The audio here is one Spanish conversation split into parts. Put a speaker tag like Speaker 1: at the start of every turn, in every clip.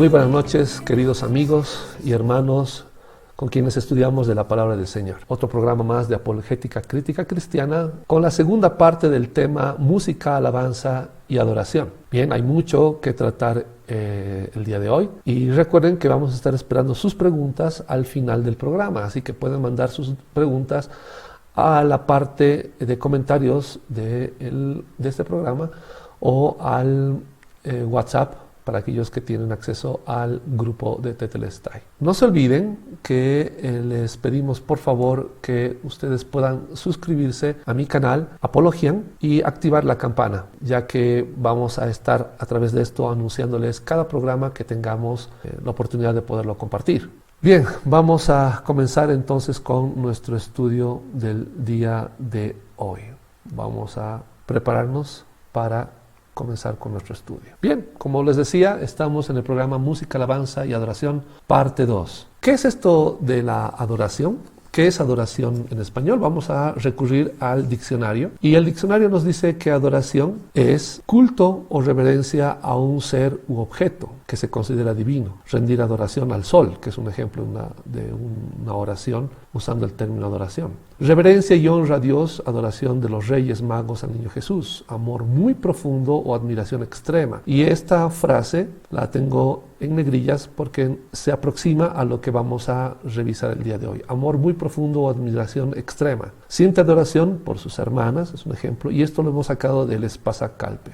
Speaker 1: Muy buenas noches, queridos amigos y hermanos con quienes estudiamos de la Palabra del Señor. Otro programa más de Apologética Crítica Cristiana con la segunda parte del tema música, alabanza y adoración. Bien, hay mucho que tratar el día de hoy y recuerden que vamos a estar esperando sus preguntas al final del programa, así que pueden mandar sus preguntas a la parte de comentarios de este programa o al WhatsApp para aquellos que tienen acceso al grupo de Tetelestai. No se olviden que les pedimos por favor que ustedes puedan suscribirse a mi canal Apologian y activar la campana, ya que vamos a estar a través de esto anunciándoles cada programa que tengamos la oportunidad de poderlo compartir. Bien, vamos a comenzar entonces con nuestro estudio del día de hoy. Vamos a prepararnos para comenzar con nuestro estudio. Bien, como les decía, estamos en el programa Música, Alabanza y Adoración, parte 2. ¿Qué es esto de la adoración? ¿Qué es adoración en español? Vamos a recurrir al diccionario. Y el diccionario nos dice que adoración es culto o reverencia a un ser u objeto que se considera divino. Rendir adoración al sol, que es un ejemplo de una oración usando el término adoración. Reverencia y honra a Dios, adoración de los reyes magos al niño Jesús. Amor muy profundo o admiración extrema. Y esta frase la tengo en negrillas porque se aproxima a lo que vamos a revisar el día de hoy. Amor muy profundo o admiración extrema. Siente adoración por sus hermanas, es un ejemplo, y esto lo hemos sacado del Espasa Calpe.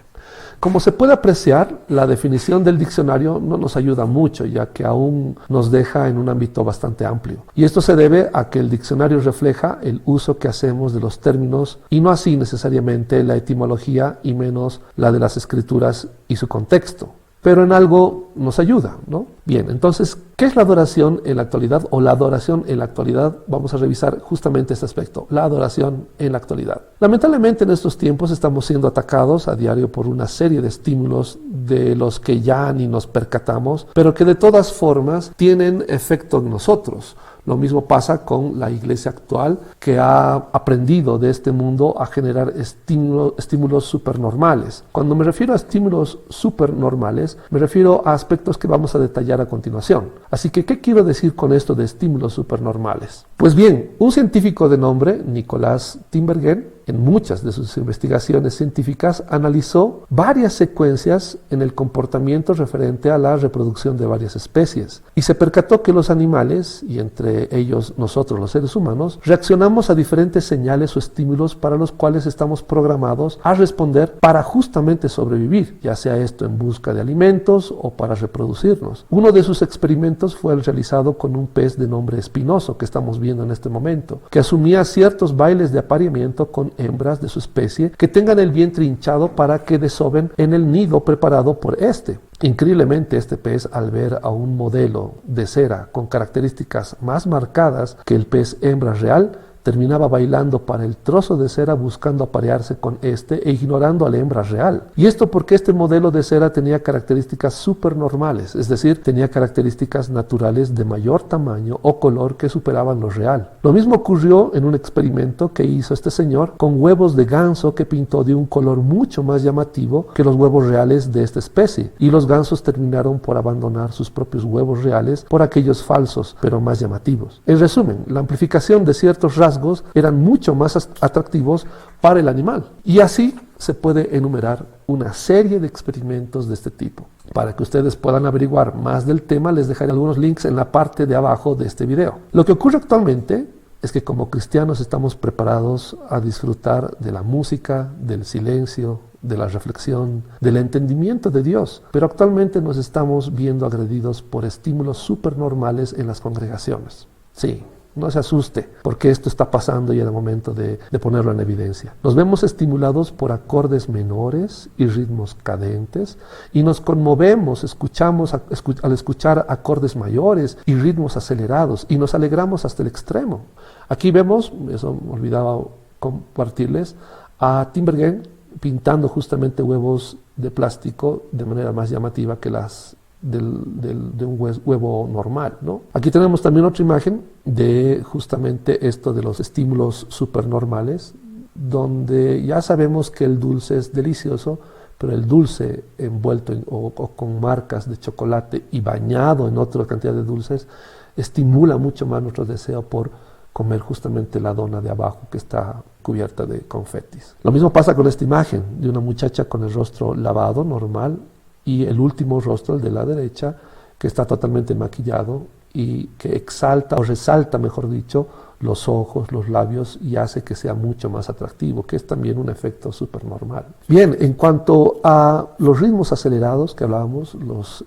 Speaker 1: Como se puede apreciar, la definición del diccionario no nos ayuda mucho, ya que aún nos deja en un ámbito bastante amplio. Y esto se debe a que el diccionario refleja el uso que hacemos de los términos y no así necesariamente la etimología y menos la de las escrituras y su contexto. Pero en algo nos ayuda, ¿no? Bien, entonces, ¿qué es la adoración en la actualidad o la adoración en la actualidad? Vamos a revisar justamente este aspecto, la adoración en la actualidad. Lamentablemente en estos tiempos estamos siendo atacados a diario por una serie de estímulos de los que ya ni nos percatamos, pero que de todas formas tienen efecto en nosotros. Lo mismo pasa con la iglesia actual, que ha aprendido de este mundo a generar estímulos supernormales. Cuando me refiero a estímulos supernormales, me refiero a aspectos que vamos a detallar a continuación. Así que, ¿qué quiero decir con esto de estímulos supernormales? Pues bien, un científico de nombre, Nicolás Tinbergen, en muchas de sus investigaciones científicas, analizó varias secuencias en el comportamiento referente a la reproducción de varias especies y se percató que los animales, y entre ellos nosotros los seres humanos, reaccionamos a diferentes señales o estímulos para los cuales estamos programados a responder para justamente sobrevivir, ya sea esto en busca de alimentos o para reproducirnos. Uno de sus experimentos fue el realizado con un pez de nombre espinoso que estamos viendo en este momento, que asumía ciertos bailes de apareamiento con hembras de su especie que tengan el vientre hinchado para que desoven en el nido preparado por este. Increíblemente, este pez, al ver a un modelo de cera con características más marcadas que el pez hembra real, terminaba bailando para el trozo de cera buscando aparearse con este e ignorando a la hembra real. Y esto porque este modelo de cera tenía características supernormales, es decir, tenía características naturales de mayor tamaño o color que superaban lo real. Lo mismo ocurrió en un experimento que hizo este señor con huevos de ganso que pintó de un color mucho más llamativo que los huevos reales de esta especie. Y los gansos terminaron por abandonar sus propios huevos reales por aquellos falsos, pero más llamativos. En resumen, la amplificación de ciertos rasgos eran mucho más atractivos para el animal. Y así se puede enumerar una serie de experimentos de este tipo. Para que ustedes puedan averiguar más del tema, les dejaré algunos links en la parte de abajo de este video. Lo que ocurre actualmente es que como cristianos estamos preparados a disfrutar de la música, del silencio, de la reflexión, del entendimiento de Dios, pero actualmente nos estamos viendo agredidos por estímulos supernormales en las congregaciones. Sí. No se asuste, porque esto está pasando y era momento de ponerlo en evidencia. Nos vemos estimulados por acordes menores y ritmos cadentes y nos conmovemos, al escuchar acordes mayores y ritmos acelerados y nos alegramos hasta el extremo. Aquí vemos, eso me olvidaba compartirles, a Tinbergen pintando justamente huevos de plástico de manera más llamativa que las de un huevo normal, ¿no? Aquí tenemos también otra imagen de justamente esto de los estímulos supernormales, donde ya sabemos que el dulce es delicioso, pero el dulce envuelto o con marcas de chocolate y bañado en otra cantidad de dulces estimula mucho más nuestro deseo por comer justamente la dona de abajo que está cubierta de confetis. Lo mismo pasa con esta imagen de una muchacha con el rostro lavado, normal, y el último rostro, el de la derecha, que está totalmente maquillado y que exalta o resalta, mejor dicho, los ojos, los labios y hace que sea mucho más atractivo, que es también un efecto súper normal. Bien, en cuanto a los ritmos acelerados que hablábamos, los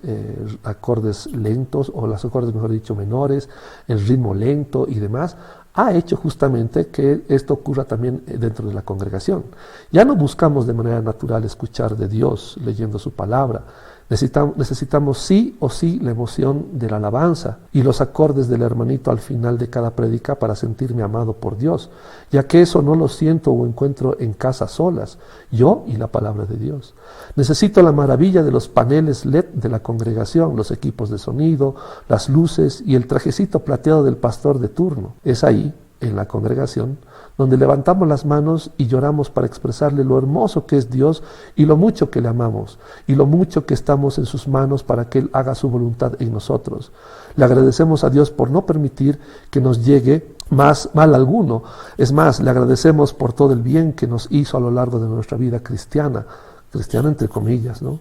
Speaker 1: acordes lentos o los acordes, mejor dicho, menores, el ritmo lento y demás, ha hecho justamente que esto ocurra también dentro de la congregación. Ya no buscamos de manera natural escuchar de Dios leyendo su palabra. Necesitamos sí o sí la emoción de la alabanza y los acordes del hermanito al final de cada prédica para sentirme amado por Dios, ya que eso no lo siento o encuentro en casa solas, yo y la palabra de Dios. Necesito la maravilla de los paneles LED de la congregación, los equipos de sonido, las luces y el trajecito plateado del pastor de turno. Es ahí, en la congregación, donde levantamos las manos y lloramos para expresarle lo hermoso que es Dios y lo mucho que le amamos y lo mucho que estamos en sus manos para que Él haga su voluntad en nosotros. Le agradecemos a Dios por no permitir que nos llegue más mal alguno. Es más, le agradecemos por todo el bien que nos hizo a lo largo de nuestra vida cristiana entre comillas, ¿no?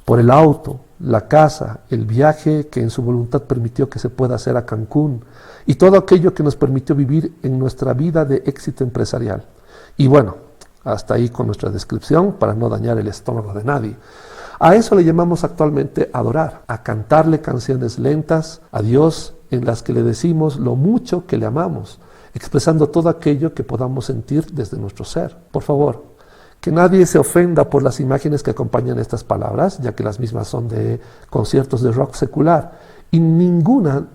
Speaker 1: Por el auto, la casa, el viaje que en su voluntad permitió que se pueda hacer a Cancún y todo aquello que nos permitió vivir en nuestra vida de éxito empresarial. Y bueno, hasta ahí con nuestra descripción para no dañar el estómago de nadie. A eso le llamamos actualmente adorar, a cantarle canciones lentas a Dios en las que le decimos lo mucho que le amamos, expresando todo aquello que podamos sentir desde nuestro ser. Por favor, que nadie se ofenda por las imágenes que acompañan estas palabras, ya que las mismas son de conciertos de rock secular, y ninguna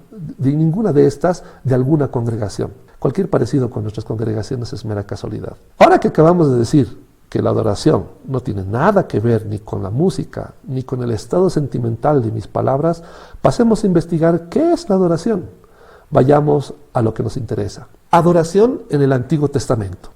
Speaker 1: de estas de alguna congregación. Cualquier parecido con nuestras congregaciones es mera casualidad. Ahora que acabamos de decir que la adoración no tiene nada que ver ni con la música, ni con el estado sentimental de mis palabras, pasemos a investigar qué es la adoración. Vayamos a lo que nos interesa. Adoración en el Antiguo Testamento.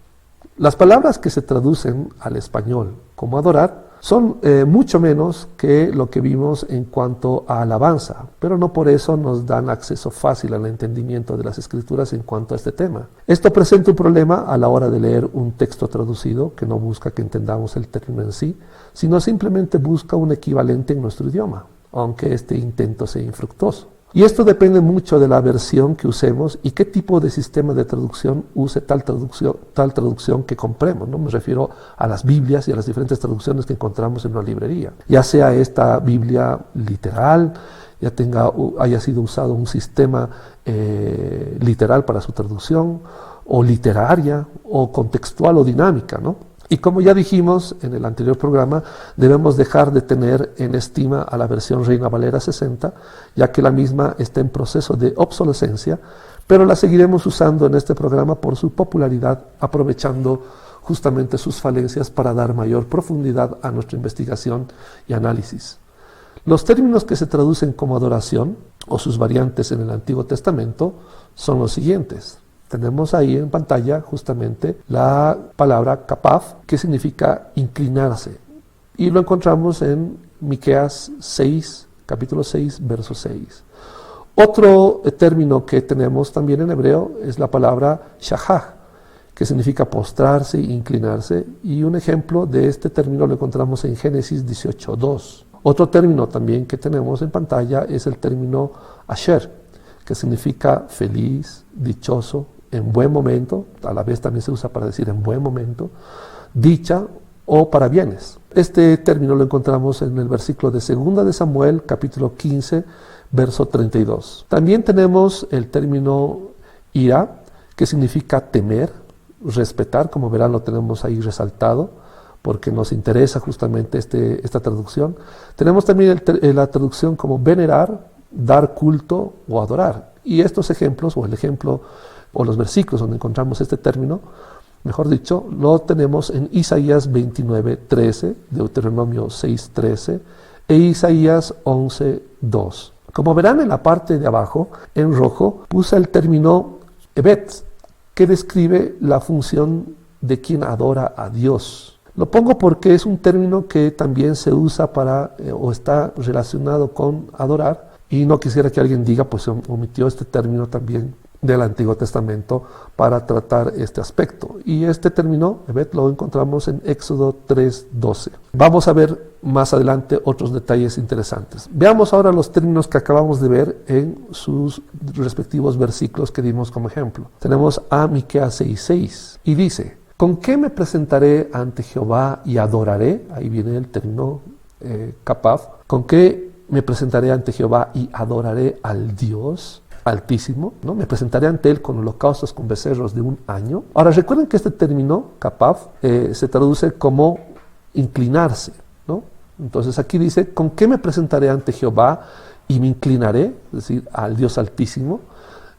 Speaker 1: Las palabras que se traducen al español como adorar son mucho menos que lo que vimos en cuanto a alabanza, pero no por eso nos dan acceso fácil al entendimiento de las Escrituras en cuanto a este tema. Esto presenta un problema a la hora de leer un texto traducido que no busca que entendamos el término en sí, sino simplemente busca un equivalente en nuestro idioma, aunque este intento sea infructuoso. Y esto depende mucho de la versión que usemos y qué tipo de sistema de traducción use tal traducción que compremos, ¿no? Me refiero a las Biblias y a las diferentes traducciones que encontramos en una librería. Ya sea esta Biblia literal, haya sido usado un sistema literal para su traducción, o literaria, o contextual o dinámica, ¿no? Y como ya dijimos en el anterior programa, debemos dejar de tener en estima a la versión Reina Valera 60, ya que la misma está en proceso de obsolescencia, pero la seguiremos usando en este programa por su popularidad, aprovechando justamente sus falencias para dar mayor profundidad a nuestra investigación y análisis. Los términos que se traducen como adoración, o sus variantes en el Antiguo Testamento, son los siguientes. Tenemos ahí en pantalla justamente la palabra kapaf, que significa inclinarse. Y lo encontramos en Miqueas 6, capítulo 6, verso 6. Otro término que tenemos también en hebreo es la palabra shahaj, que significa postrarse e inclinarse. Y un ejemplo de este término lo encontramos en Génesis 18:2. Otro término también que tenemos en pantalla es el término asher, que significa feliz, dichoso, en buen momento, a la vez también se usa para decir en buen momento, dicha o para bienes. Este término lo encontramos en el versículo de 2 de Samuel, capítulo 15, verso 32. También tenemos el término ira, que significa temer, respetar, como verán lo tenemos ahí resaltado, porque nos interesa justamente esta traducción. Tenemos también la traducción como venerar, dar culto o adorar. Y estos ejemplos, o el ejemplo o los versículos donde encontramos este término, mejor dicho, lo tenemos en Isaías 29:13, Deuteronomio 6:13 e Isaías 11:2. Como verán en la parte de abajo, en rojo, puse el término ebet, que describe la función de quien adora a Dios. Lo pongo porque es un término que también se usa para o está relacionado con adorar, y no quisiera que alguien diga, pues omitió este término también del Antiguo Testamento para tratar este aspecto. Y este término, lo encontramos en Éxodo 3:12. Vamos a ver más adelante otros detalles interesantes. Veamos ahora los términos que acabamos de ver en sus respectivos versículos que dimos como ejemplo. Tenemos a Miqueas 6:6 y dice: ¿con qué me presentaré ante Jehová y adoraré? Ahí viene el término kapaf. ¿Con qué me presentaré ante Jehová y adoraré al Dios Altísimo? ¿No? Me presentaré ante Él con holocaustos, con becerros de un año. Ahora recuerden que este término, kapaf, se traduce como inclinarse, ¿no? Entonces aquí dice: ¿con qué me presentaré ante Jehová y me inclinaré? Es decir, al Dios Altísimo,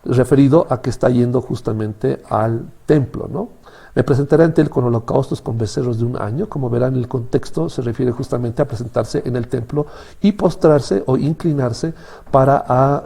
Speaker 1: referido a que está yendo justamente al templo, ¿no? Me presentaré ante Él con holocaustos, con becerros de un año. Como verán, el contexto se refiere justamente a presentarse en el templo y postrarse o inclinarse para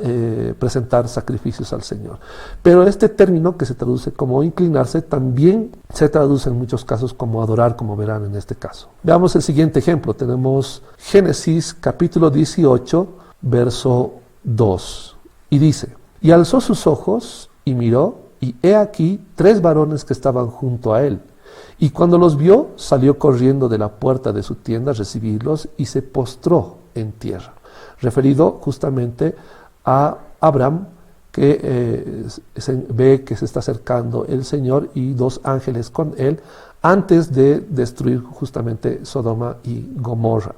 Speaker 1: presentar sacrificios al Señor. Pero este término, que se traduce como inclinarse, también se traduce en muchos casos como adorar, como verán en este caso. Veamos el siguiente ejemplo. Tenemos Génesis capítulo 18, verso 2. Y dice: y alzó sus ojos y miró, y he aquí 3 varones que estaban junto a él. Y cuando los vio, salió corriendo de la puerta de su tienda a recibirlos y se postró en tierra. Referido justamente a Abraham, que ve que se está acercando el Señor y 2 ángeles con él antes de destruir justamente Sodoma y Gomorra.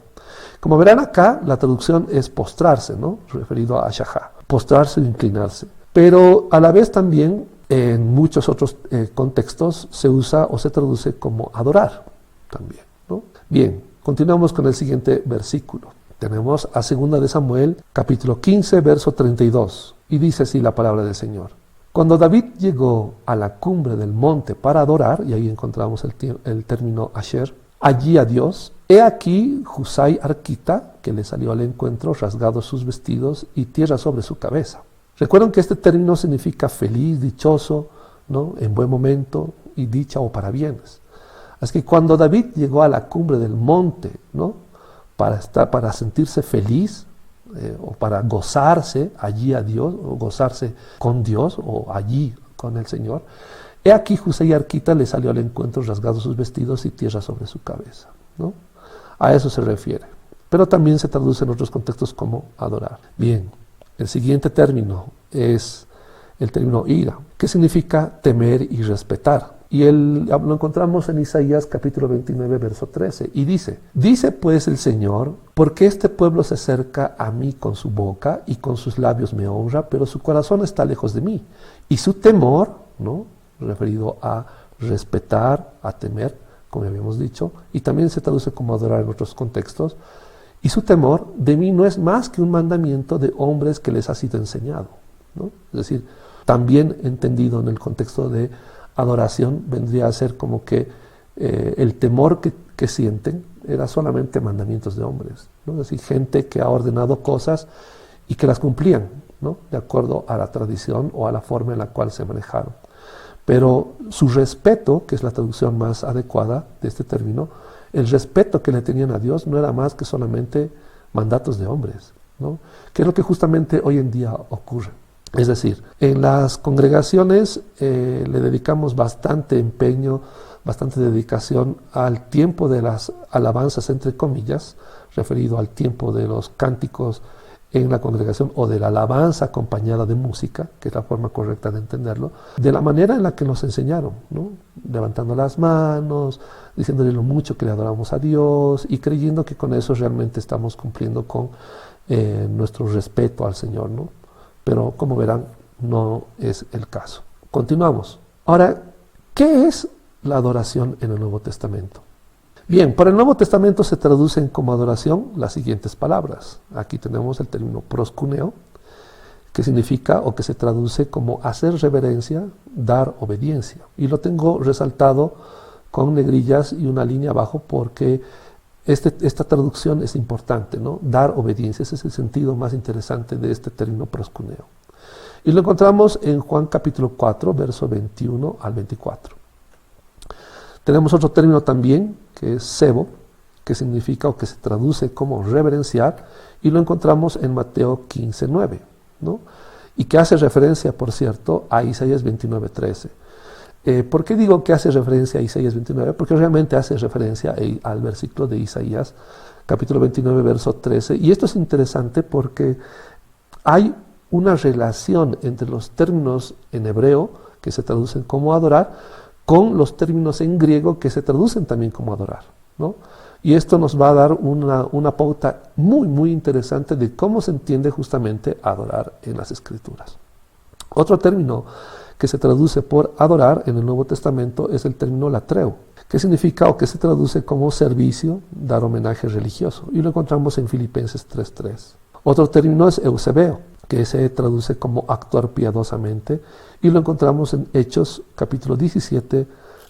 Speaker 1: Como verán acá, la traducción es postrarse, ¿no? Referido a shahá, postrarse o inclinarse. Pero a la vez también, en muchos otros contextos, se usa o se traduce como adorar también, ¿no? Bien, continuamos con el siguiente versículo. Tenemos a 2 de Samuel, capítulo 15, verso 32, y dice así la palabra del Señor: cuando David llegó a la cumbre del monte para adorar, y ahí encontramos el término Asher, allí a Dios, he aquí Husai arquita, que le salió al encuentro, rasgados sus vestidos y tierra sobre su cabeza. Recuerden que este término significa feliz, dichoso, ¿no? En buen momento, y dicha o parabienes. Así que cuando David llegó a la cumbre del monte, ¿no? para sentirse feliz, o para gozarse allí a Dios, o gozarse con Dios, o allí con el Señor, he aquí Husai arquita le salió al encuentro, rasgados sus vestidos y tierra sobre su cabeza, ¿no? A eso se refiere. Pero también se traduce en otros contextos como adorar. Bien. El siguiente término es el término ira, que significa temer y respetar. Y lo encontramos en Isaías capítulo 29, verso 13. Y dice pues el Señor: porque este pueblo se acerca a mí con su boca y con sus labios me honra, pero su corazón está lejos de mí. Y su temor, ¿no? Referido a respetar, a temer, como habíamos dicho, y también se traduce como adorar en otros contextos. Y su temor de mí no es más que un mandamiento de hombres que les ha sido enseñado, ¿no? Es decir, también entendido en el contexto de adoración, vendría a ser como que el temor que sienten era solamente mandamientos de hombres, ¿no? Es decir, gente que ha ordenado cosas y que las cumplían, ¿no? De acuerdo a la tradición o a la forma en la cual se manejaron. Pero su respeto, que es la traducción más adecuada de este término, el respeto que le tenían a Dios no era más que solamente mandatos de hombres, ¿no? Que es lo que justamente hoy en día ocurre. Es decir, en las congregaciones le dedicamos bastante empeño, bastante dedicación al tiempo de las alabanzas, entre comillas, referido al tiempo de los cánticos en la congregación o de la alabanza acompañada de música, que es la forma correcta de entenderlo, de la manera en la que nos enseñaron, ¿no? Levantando las manos, diciéndole lo mucho que le adoramos a Dios y creyendo que con eso realmente estamos cumpliendo con nuestro respeto al Señor, ¿no? Pero como verán, no es el caso. Continuamos. Ahora, ¿qué es la adoración en el Nuevo Testamento? Bien, para el Nuevo Testamento se traducen como adoración las siguientes palabras. Aquí tenemos el término proskuneo, que significa o que se traduce como hacer reverencia, dar obediencia. Y lo tengo resaltado con negrillas y una línea abajo porque esta traducción es importante, ¿no? Dar obediencia, ese es el sentido más interesante de este término proskuneo. Y lo encontramos en Juan capítulo 4, verso 21 al 24. Tenemos otro término también, que es sebo, que significa o que se traduce como reverenciar, y lo encontramos en Mateo 15:9, ¿no? Y que hace referencia, por cierto, a Isaías 29:13. ¿Por qué digo que hace referencia a Isaías 29? Porque realmente hace referencia al versículo de Isaías, capítulo 29, verso 13. Y esto es interesante porque hay una relación entre los términos en hebreo, que se traducen como adorar, con los términos en griego, que se traducen también como adorar, ¿no? Y esto nos va a dar una pauta muy, muy interesante de cómo se entiende justamente adorar en las Escrituras. Otro término que se traduce por adorar en el Nuevo Testamento es el término latreo, que significa o que se traduce como servicio, dar homenaje religioso, y lo encontramos en Filipenses 3:3. Otro término es eusebeo, que se traduce como actuar piadosamente, y lo encontramos en Hechos capítulo 17,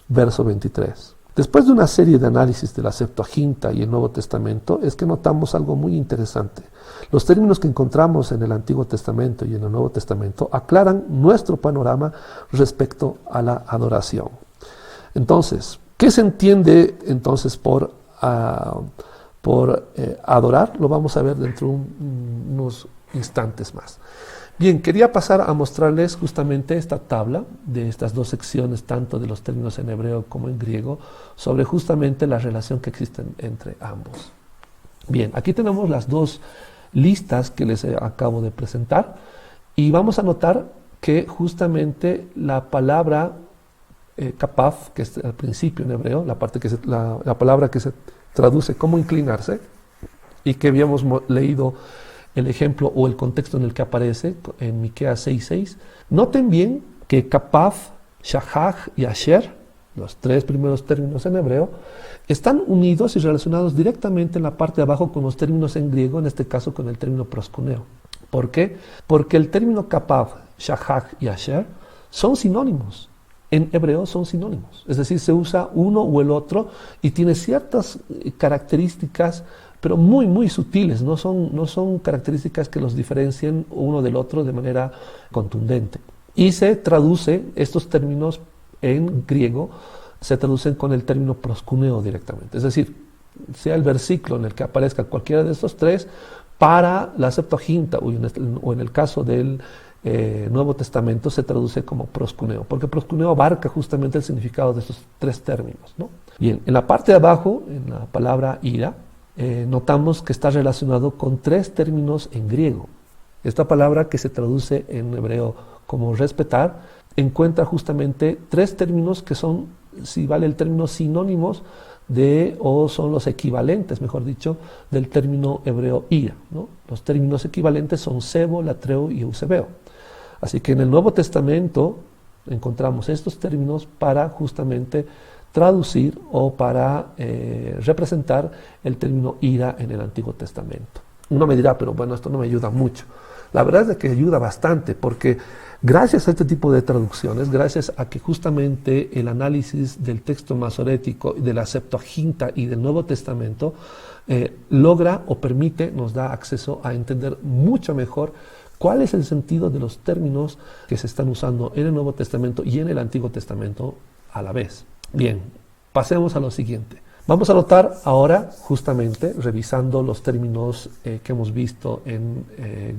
Speaker 1: verso 23. Después de una serie de análisis de la Septuaginta y el Nuevo Testamento, es que notamos algo muy interesante. Los términos que encontramos en el Antiguo Testamento y en el Nuevo Testamento aclaran nuestro panorama respecto a la adoración. Entonces, ¿qué se entiende entonces por adorar? Lo vamos a ver dentro de unos instantes más. Bien, quería pasar a mostrarles justamente esta tabla de estas dos secciones, tanto de los términos en hebreo como en griego, sobre justamente la relación que existe entre ambos. Bien, aquí tenemos las dos listas que les acabo de presentar, y vamos a notar que justamente la palabra kapaf, que es al principio en hebreo, la palabra que se traduce como inclinarse, y que habíamos leído el ejemplo o el contexto en el que aparece en Miqueas 6:6. Noten bien que kapaf, shahaj y asher, los tres primeros términos en hebreo, están unidos y relacionados directamente en la parte de abajo con los términos en griego, en este caso con el término proskuneo. ¿Por qué? Porque el término kapaf, shahaj y asher son sinónimos. En hebreo son sinónimos, es decir, se usa uno o el otro y tiene ciertas características, pero muy, muy sutiles, no son características que los diferencien uno del otro de manera contundente. Y se traduce, estos términos en griego, se traducen con el término proskuneo directamente. Es decir, sea el versículo en el que aparezca cualquiera de estos tres, para la Septuaginta o en el caso del Nuevo Testamento se traduce como proskuneo, porque proskuneo abarca justamente el significado de estos tres términos, ¿no? Bien, en la parte de abajo, en la palabra ira, notamos que está relacionado con tres términos en griego. Esta palabra, que se traduce en hebreo como respetar, encuentra justamente tres términos que son, si vale el término, sinónimos o son los equivalentes, mejor dicho, del término hebreo ira, ¿no? Los términos equivalentes son sebo, latreo y eusebeo. Así que en el Nuevo Testamento encontramos estos términos para justamente traducir o para representar el término ira en el Antiguo Testamento. Uno me dirá, pero bueno, esto no me ayuda mucho. La verdad es que ayuda bastante, porque gracias a este tipo de traducciones, gracias a que justamente el análisis del texto masorético, de la Septuaginta y del Nuevo Testamento logra o permite, nos da acceso a entender mucho mejor cuál es el sentido de los términos que se están usando en el Nuevo Testamento y en el Antiguo Testamento a la vez. Bien, pasemos a lo siguiente. Vamos a notar ahora, justamente, revisando los términos que hemos visto en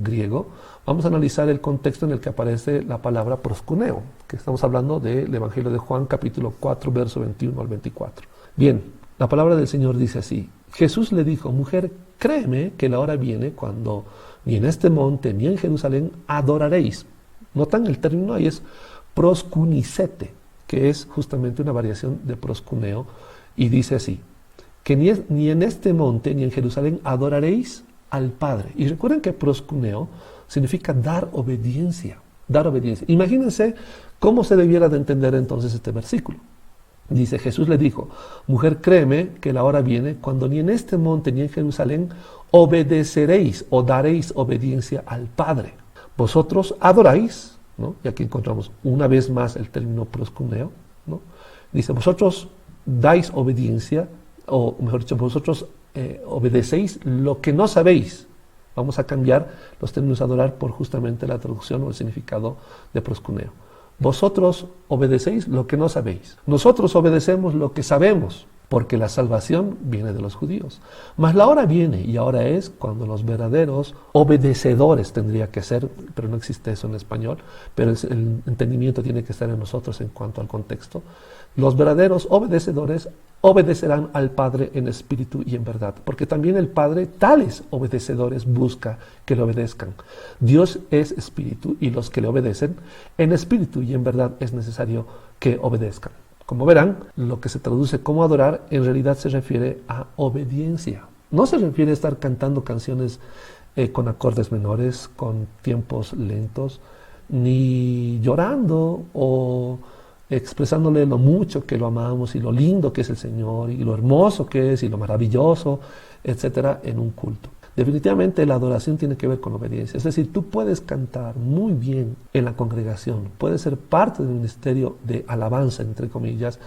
Speaker 1: griego, vamos a analizar el contexto en el que aparece la palabra proskuneo, que estamos hablando del Evangelio de Juan, capítulo 4, verso 21 al 24. Bien, la palabra del Señor dice así: Jesús le dijo, mujer, créeme que la hora viene cuando ni en este monte ni en Jerusalén adoraréis. Notan el término ahí es proskunisete, que es justamente una variación de proskuneo, y dice así, que ni en este monte ni en Jerusalén adoraréis al Padre. Y recuerden que proskuneo significa dar obediencia, dar obediencia. Imagínense cómo se debiera de entender entonces este versículo. Dice, Jesús le dijo, mujer, créeme que la hora viene cuando ni en este monte ni en Jerusalén obedeceréis o daréis obediencia al Padre. Vosotros adoráis, ¿no? Y aquí encontramos una vez más el término proskuneo, ¿no? Dice, vosotros dais obediencia, o mejor dicho, vosotros obedecéis lo que no sabéis. Vamos a cambiar los términos adorar por justamente la traducción o el significado de proskuneo. Vosotros obedecéis lo que no sabéis. Nosotros obedecemos lo que sabemos, porque la salvación viene de los judíos. Mas la hora viene, y ahora es, cuando los verdaderos obedecedores tendría que ser, pero no existe eso en español, pero el entendimiento tiene que estar en nosotros en cuanto al contexto. Los verdaderos obedecedores obedecerán al Padre en espíritu y en verdad, porque también el Padre tales obedecedores busca que le obedezcan. Dios es espíritu, y los que le obedecen en espíritu y en verdad es necesario que obedezcan. Como verán, lo que se traduce como adorar en realidad se refiere a obediencia. No se refiere a estar cantando canciones con acordes menores, con tiempos lentos, ni llorando o expresándole lo mucho que lo amamos y lo lindo que es el Señor y lo hermoso que es y lo maravilloso, etcétera, en un culto. Definitivamente la adoración tiene que ver con obediencia. Es decir, tú puedes cantar muy bien en la congregación, puedes ser parte del ministerio de alabanza, entre comillas,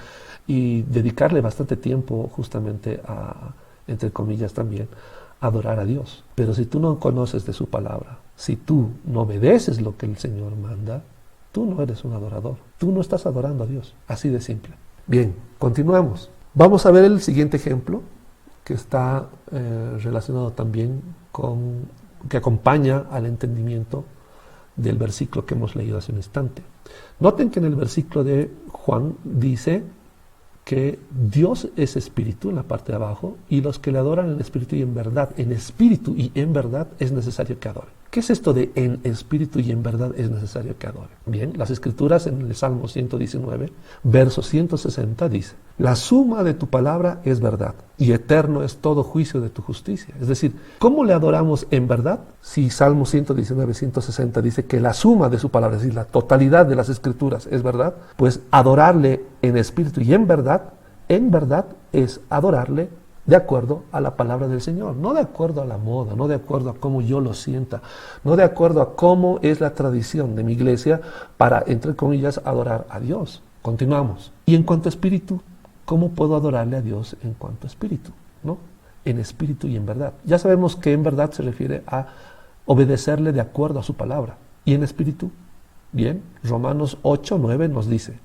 Speaker 1: y dedicarle bastante tiempo justamente a, entre comillas también, adorar a Dios. Pero si tú no conoces de su palabra, si tú no obedeces lo que el Señor manda, tú no eres un adorador. Tú no estás adorando a Dios. Así de simple. Bien, continuamos. Vamos a ver el siguiente ejemplo, que está relacionado también con, que acompaña al entendimiento del versículo que hemos leído hace un instante. Noten que en el versículo de Juan dice que Dios es espíritu en la parte de abajo, y los que le adoran en espíritu y en verdad es necesario que adoren. ¿Qué es esto de en espíritu y en verdad es necesario que adoren? Bien, las escrituras en el Salmo 119, verso 160 dice: la suma de tu palabra es verdad, y eterno es todo juicio de tu justicia. Es decir, ¿cómo le adoramos en verdad? Si Salmo 119, 160 dice que la suma de su palabra, es decir, la totalidad de las escrituras es verdad, pues adorarle en espíritu y en verdad es adorarle de acuerdo a la palabra del Señor, no de acuerdo a la moda, no de acuerdo a cómo yo lo sienta, no de acuerdo a cómo es la tradición de mi iglesia para, entre comillas, adorar a Dios. Continuamos. Y en cuanto a espíritu, ¿cómo puedo adorarle a Dios en cuanto a espíritu? ¿No? En espíritu y en verdad. Ya sabemos que en verdad se refiere a obedecerle de acuerdo a su palabra. ¿Y en espíritu? Bien, Romanos 8, 9 nos dice: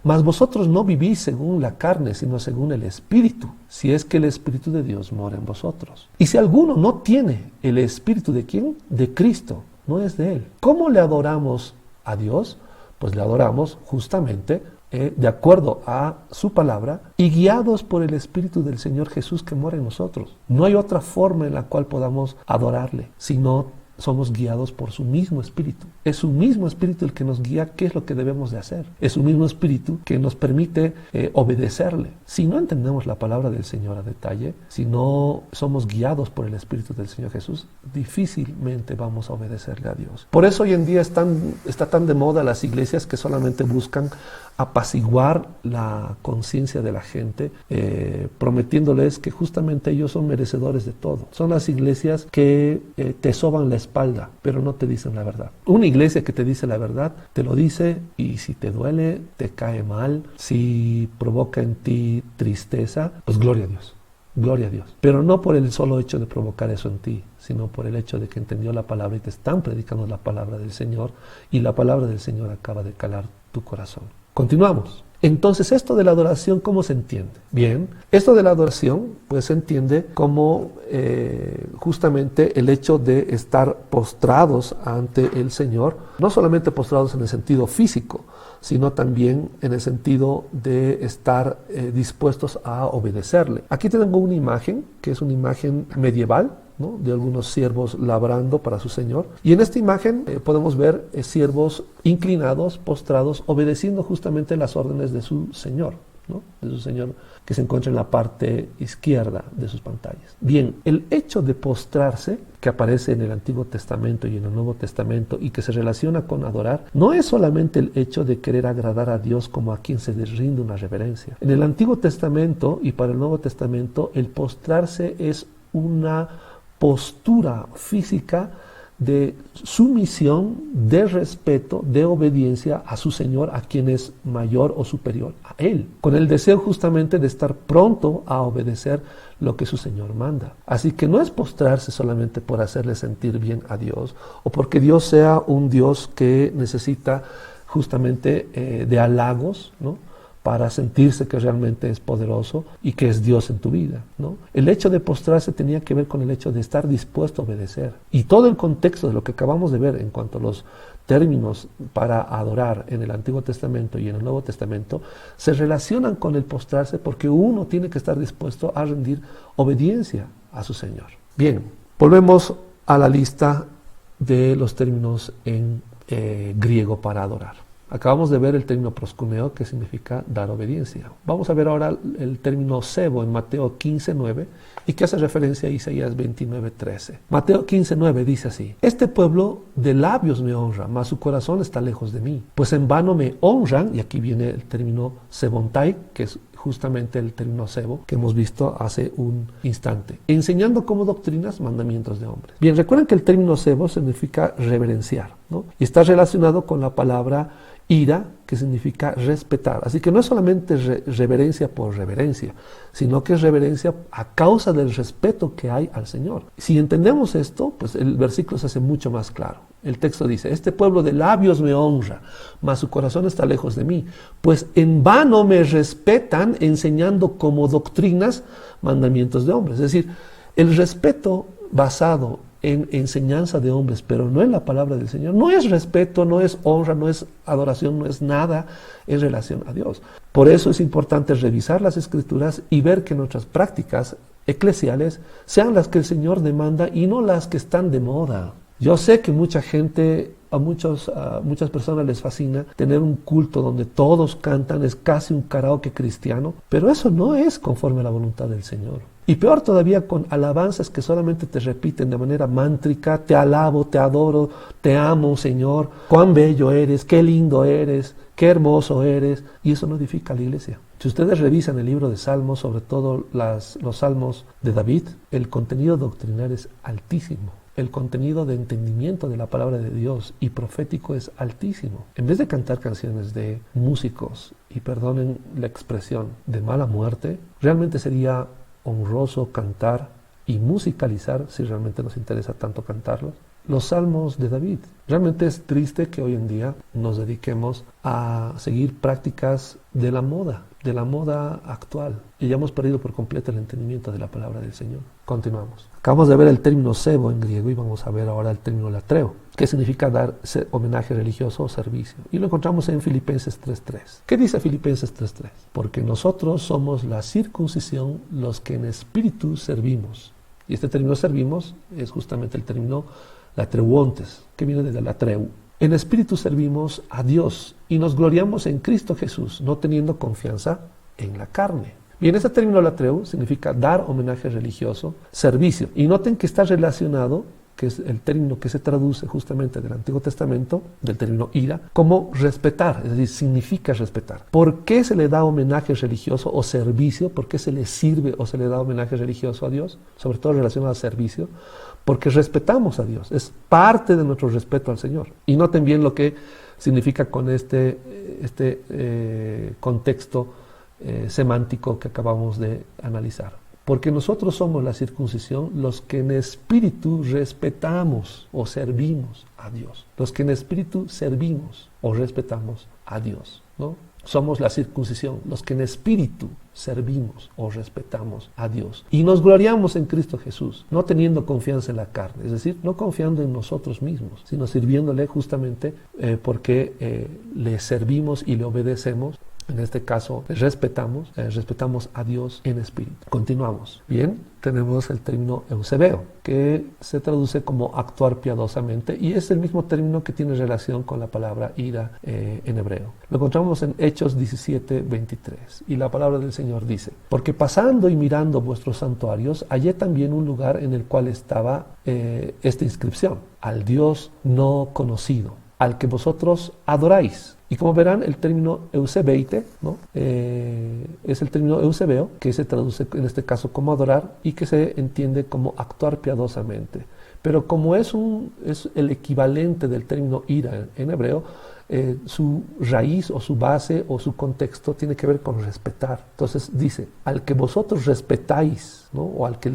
Speaker 1: mas vosotros no vivís según la carne, sino según el Espíritu, si es que el Espíritu de Dios mora en vosotros. Y si alguno no tiene el Espíritu ¿de quién? De Cristo, no es de Él. ¿Cómo le adoramos a Dios? Pues le adoramos justamente de acuerdo a su palabra y guiados por el Espíritu del Señor Jesús que mora en nosotros. No hay otra forma en la cual podamos adorarle, sino somos guiados por su mismo Espíritu. Es su mismo Espíritu el que nos guía qué es lo que debemos de hacer. Es su mismo Espíritu que nos permite obedecerle. Si no entendemos la palabra del Señor a detalle, si no somos guiados por el Espíritu del Señor Jesús, difícilmente vamos a obedecerle a Dios. Por eso hoy en día está tan de moda las iglesias que solamente buscan apaciguar la conciencia de la gente, prometiéndoles que justamente ellos son merecedores de todo. Son las iglesias que te soban la espalda, pero no te dicen la verdad. Una iglesia que te dice la verdad, te lo dice, y si te duele, te cae mal, si provoca en ti tristeza, pues gloria a Dios. Gloria a Dios. Pero no por el solo hecho de provocar eso en ti, sino por el hecho de que entendió la palabra y te están predicando la palabra del Señor, y la palabra del Señor acaba de calar tu corazón. Continuamos. Entonces, esto de la adoración, ¿cómo se entiende? Bien, esto de la adoración, pues se entiende como justamente el hecho de estar postrados ante el Señor, no solamente postrados en el sentido físico, sino también en el sentido de estar dispuestos a obedecerle. Aquí tengo una imagen, que es una imagen medieval, ¿no? De algunos siervos labrando para su señor, y en esta imagen podemos ver siervos inclinados, postrados, obedeciendo justamente las órdenes de su señor, ¿no? De su señor, que se encuentra en la parte izquierda de sus pantallas. Bien, el hecho de postrarse, que aparece en el Antiguo Testamento y en el Nuevo Testamento y que se relaciona con adorar, no es solamente el hecho de querer agradar a Dios como a quien se le rinde una reverencia. En el Antiguo Testamento y para el Nuevo Testamento, el postrarse es una postura física de sumisión, de respeto, de obediencia a su Señor, a quien es mayor o superior a Él, con el deseo justamente de estar pronto a obedecer lo que su Señor manda. Así que no es postrarse solamente por hacerle sentir bien a Dios, o porque Dios sea un Dios que necesita justamente de halagos, ¿no? Para sentirse que realmente es poderoso y que es Dios en tu vida, ¿no? El hecho de postrarse tenía que ver con el hecho de estar dispuesto a obedecer. Y todo el contexto de lo que acabamos de ver en cuanto a los términos para adorar en el Antiguo Testamento y en el Nuevo Testamento se relacionan con el postrarse porque uno tiene que estar dispuesto a rendir obediencia a su Señor. Bien, volvemos a la lista de los términos en griego para adorar. Acabamos de ver el término proskuneo, que significa dar obediencia. Vamos a ver ahora el término sebo en Mateo 15:9 y que hace referencia a Isaías 29:13. Mateo 15:9 dice así: este pueblo de labios me honra, mas su corazón está lejos de mí. Pues en vano me honran, y aquí viene el término sebontai, que es justamente el término sebo que hemos visto hace un instante, enseñando como doctrinas mandamientos de hombres. Bien, recuerden que el término sebo significa reverenciar, ¿no? Y está relacionado con la palabra ira, que significa respetar. Así que no es solamente reverencia por reverencia, sino que es reverencia a causa del respeto que hay al Señor. Si entendemos esto, pues el versículo se hace mucho más claro. El texto dice: este pueblo de labios me honra, mas su corazón está lejos de mí, pues en vano me respetan, enseñando como doctrinas mandamientos de hombres. Es decir, el respeto basado en enseñanza de hombres, pero no en la palabra del Señor, no es respeto, no es honra, no es adoración, no es nada en relación a Dios. Por eso es importante revisar las Escrituras y ver que nuestras prácticas eclesiales sean las que el Señor demanda y no las que están de moda. Yo sé que mucha gente, a muchas personas les fascina tener un culto donde todos cantan, es casi un karaoke cristiano, pero eso no es conforme a la voluntad del Señor. Y peor todavía con alabanzas que solamente te repiten de manera mántrica: te alabo, te adoro, te amo, Señor, cuán bello eres, qué lindo eres, qué hermoso eres. Y eso no edifica a la iglesia. Si ustedes revisan el libro de Salmos, sobre todo los Salmos de David, el contenido doctrinal es altísimo. El contenido de entendimiento de la palabra de Dios y profético es altísimo. En vez de cantar canciones de músicos, y perdonen la expresión, de mala muerte, realmente sería honroso cantar y musicalizar, si realmente nos interesa tanto cantarlos, los salmos de David. Realmente es triste que hoy en día nos dediquemos a seguir prácticas de la moda actual, y ya hemos perdido por completo el entendimiento de la palabra del Señor. Continuamos. Acabamos de ver el término sebo en griego y vamos a ver ahora el término latreo, que significa dar homenaje religioso o servicio. Y lo encontramos en Filipenses 3:3. ¿Qué dice Filipenses 3:3? Porque nosotros somos la circuncisión, los que en espíritu servimos. Y este término servimos es justamente el término latreuontes, que viene de la latreu. En espíritu servimos a Dios y nos gloriamos en Cristo Jesús, no teniendo confianza en la carne. Bien, este término latreu significa dar homenaje religioso, servicio. Y noten que está relacionado, que es el término que se traduce justamente del Antiguo Testamento, del término ira, como respetar, es decir, significa respetar. ¿Por qué se le da homenaje religioso o servicio? ¿Por qué se le sirve o se le da homenaje religioso a Dios? Sobre todo relacionado al servicio. Porque respetamos a Dios, es parte de nuestro respeto al Señor. Y noten bien lo que significa con este contexto semántico que acabamos de analizar. Porque nosotros somos la circuncisión, los que en espíritu respetamos o servimos a Dios. Los que en espíritu servimos o respetamos a Dios, ¿no? Somos la circuncisión, los que en espíritu servimos o respetamos a Dios. Y nos gloriamos en Cristo Jesús, no teniendo confianza en la carne, es decir, no confiando en nosotros mismos, sino sirviéndole justamente porque le servimos y le obedecemos. En este caso, respetamos a Dios en espíritu. Continuamos. Bien, tenemos el término eusebeo, que se traduce como actuar piadosamente, y es el mismo término que tiene relación con la palabra ira en hebreo. Lo encontramos en Hechos 17:23, y la palabra del Señor dice: porque pasando y mirando vuestros santuarios, hallé también un lugar en el cual estaba esta inscripción: al Dios no conocido, al que vosotros adoráis. Y como verán, el término eusebeite, ¿no? Es el término eusebeo, que se traduce en este caso como adorar y que se entiende como actuar piadosamente. Pero como es el equivalente del término ira en hebreo,
Speaker 2: su raíz o su base o su contexto tiene que ver con respetar. Entonces dice, al que vosotros respetáis, ¿no? O al que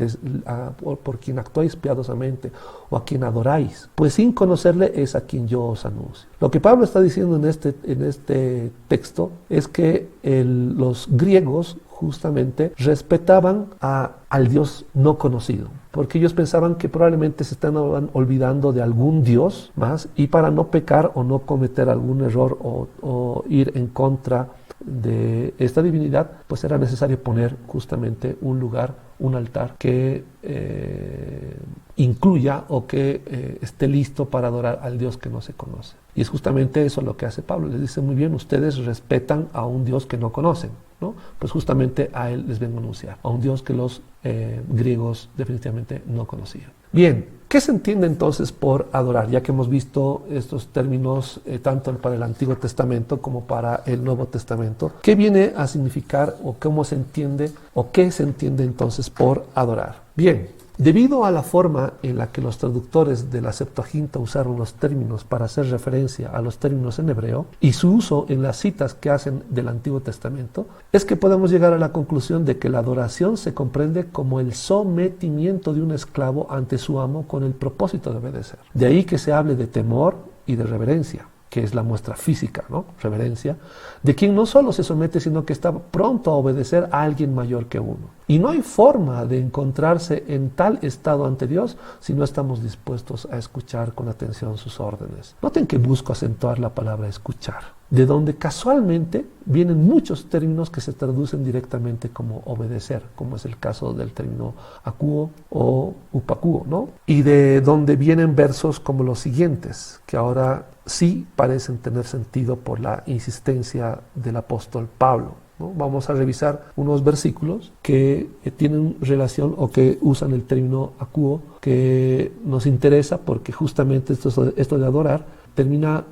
Speaker 2: por quien actuáis piadosamente, o a quien adoráis, pues sin conocerle es a quien yo os anuncio. Lo que Pablo está diciendo en este texto es que los griegos justamente respetaban al Dios no conocido, porque ellos pensaban que probablemente se están olvidando de algún Dios más, y para no pecar o no cometer algún error o ir en contra de esta divinidad, pues era necesario poner justamente un lugar, un altar que incluya o que esté listo para adorar al Dios que no se conoce. Y es justamente eso lo que hace Pablo. Les dice, muy bien, ustedes respetan a un Dios que no conocen, ¿no? Pues justamente a él les vengo a anunciar, a un Dios que los griegos definitivamente no conocían. Bien, ¿qué se entiende entonces por adorar? Ya que hemos visto estos términos tanto para el Antiguo Testamento como para el Nuevo Testamento, ¿qué viene a significar o cómo se entiende o qué se entiende entonces por adorar? Bien, debido a la forma en la que los traductores de la Septuaginta usaron los términos para hacer referencia a los términos en hebreo y su uso en las citas que hacen del Antiguo Testamento, es que podemos llegar a la conclusión de que la adoración se comprende como el sometimiento de un esclavo ante su amo con el propósito de obedecer. De ahí que se hable de temor y de reverencia, que es la muestra física, ¿no? Reverencia, de quien no solo se somete, sino que está pronto a obedecer a alguien mayor que uno. Y no hay forma de encontrarse en tal estado ante Dios si no estamos dispuestos a escuchar con atención sus órdenes. Noten que busco acentuar la palabra escuchar, de donde casualmente vienen muchos términos que se traducen directamente como obedecer, como es el caso del término akuo o upakuo, ¿no? Y de donde vienen versos como los siguientes, que ahora sí parecen tener sentido por la insistencia del apóstol Pablo, ¿no? Vamos a revisar unos versículos que tienen relación o que usan el término akuo, que nos interesa porque justamente esto de adorar termina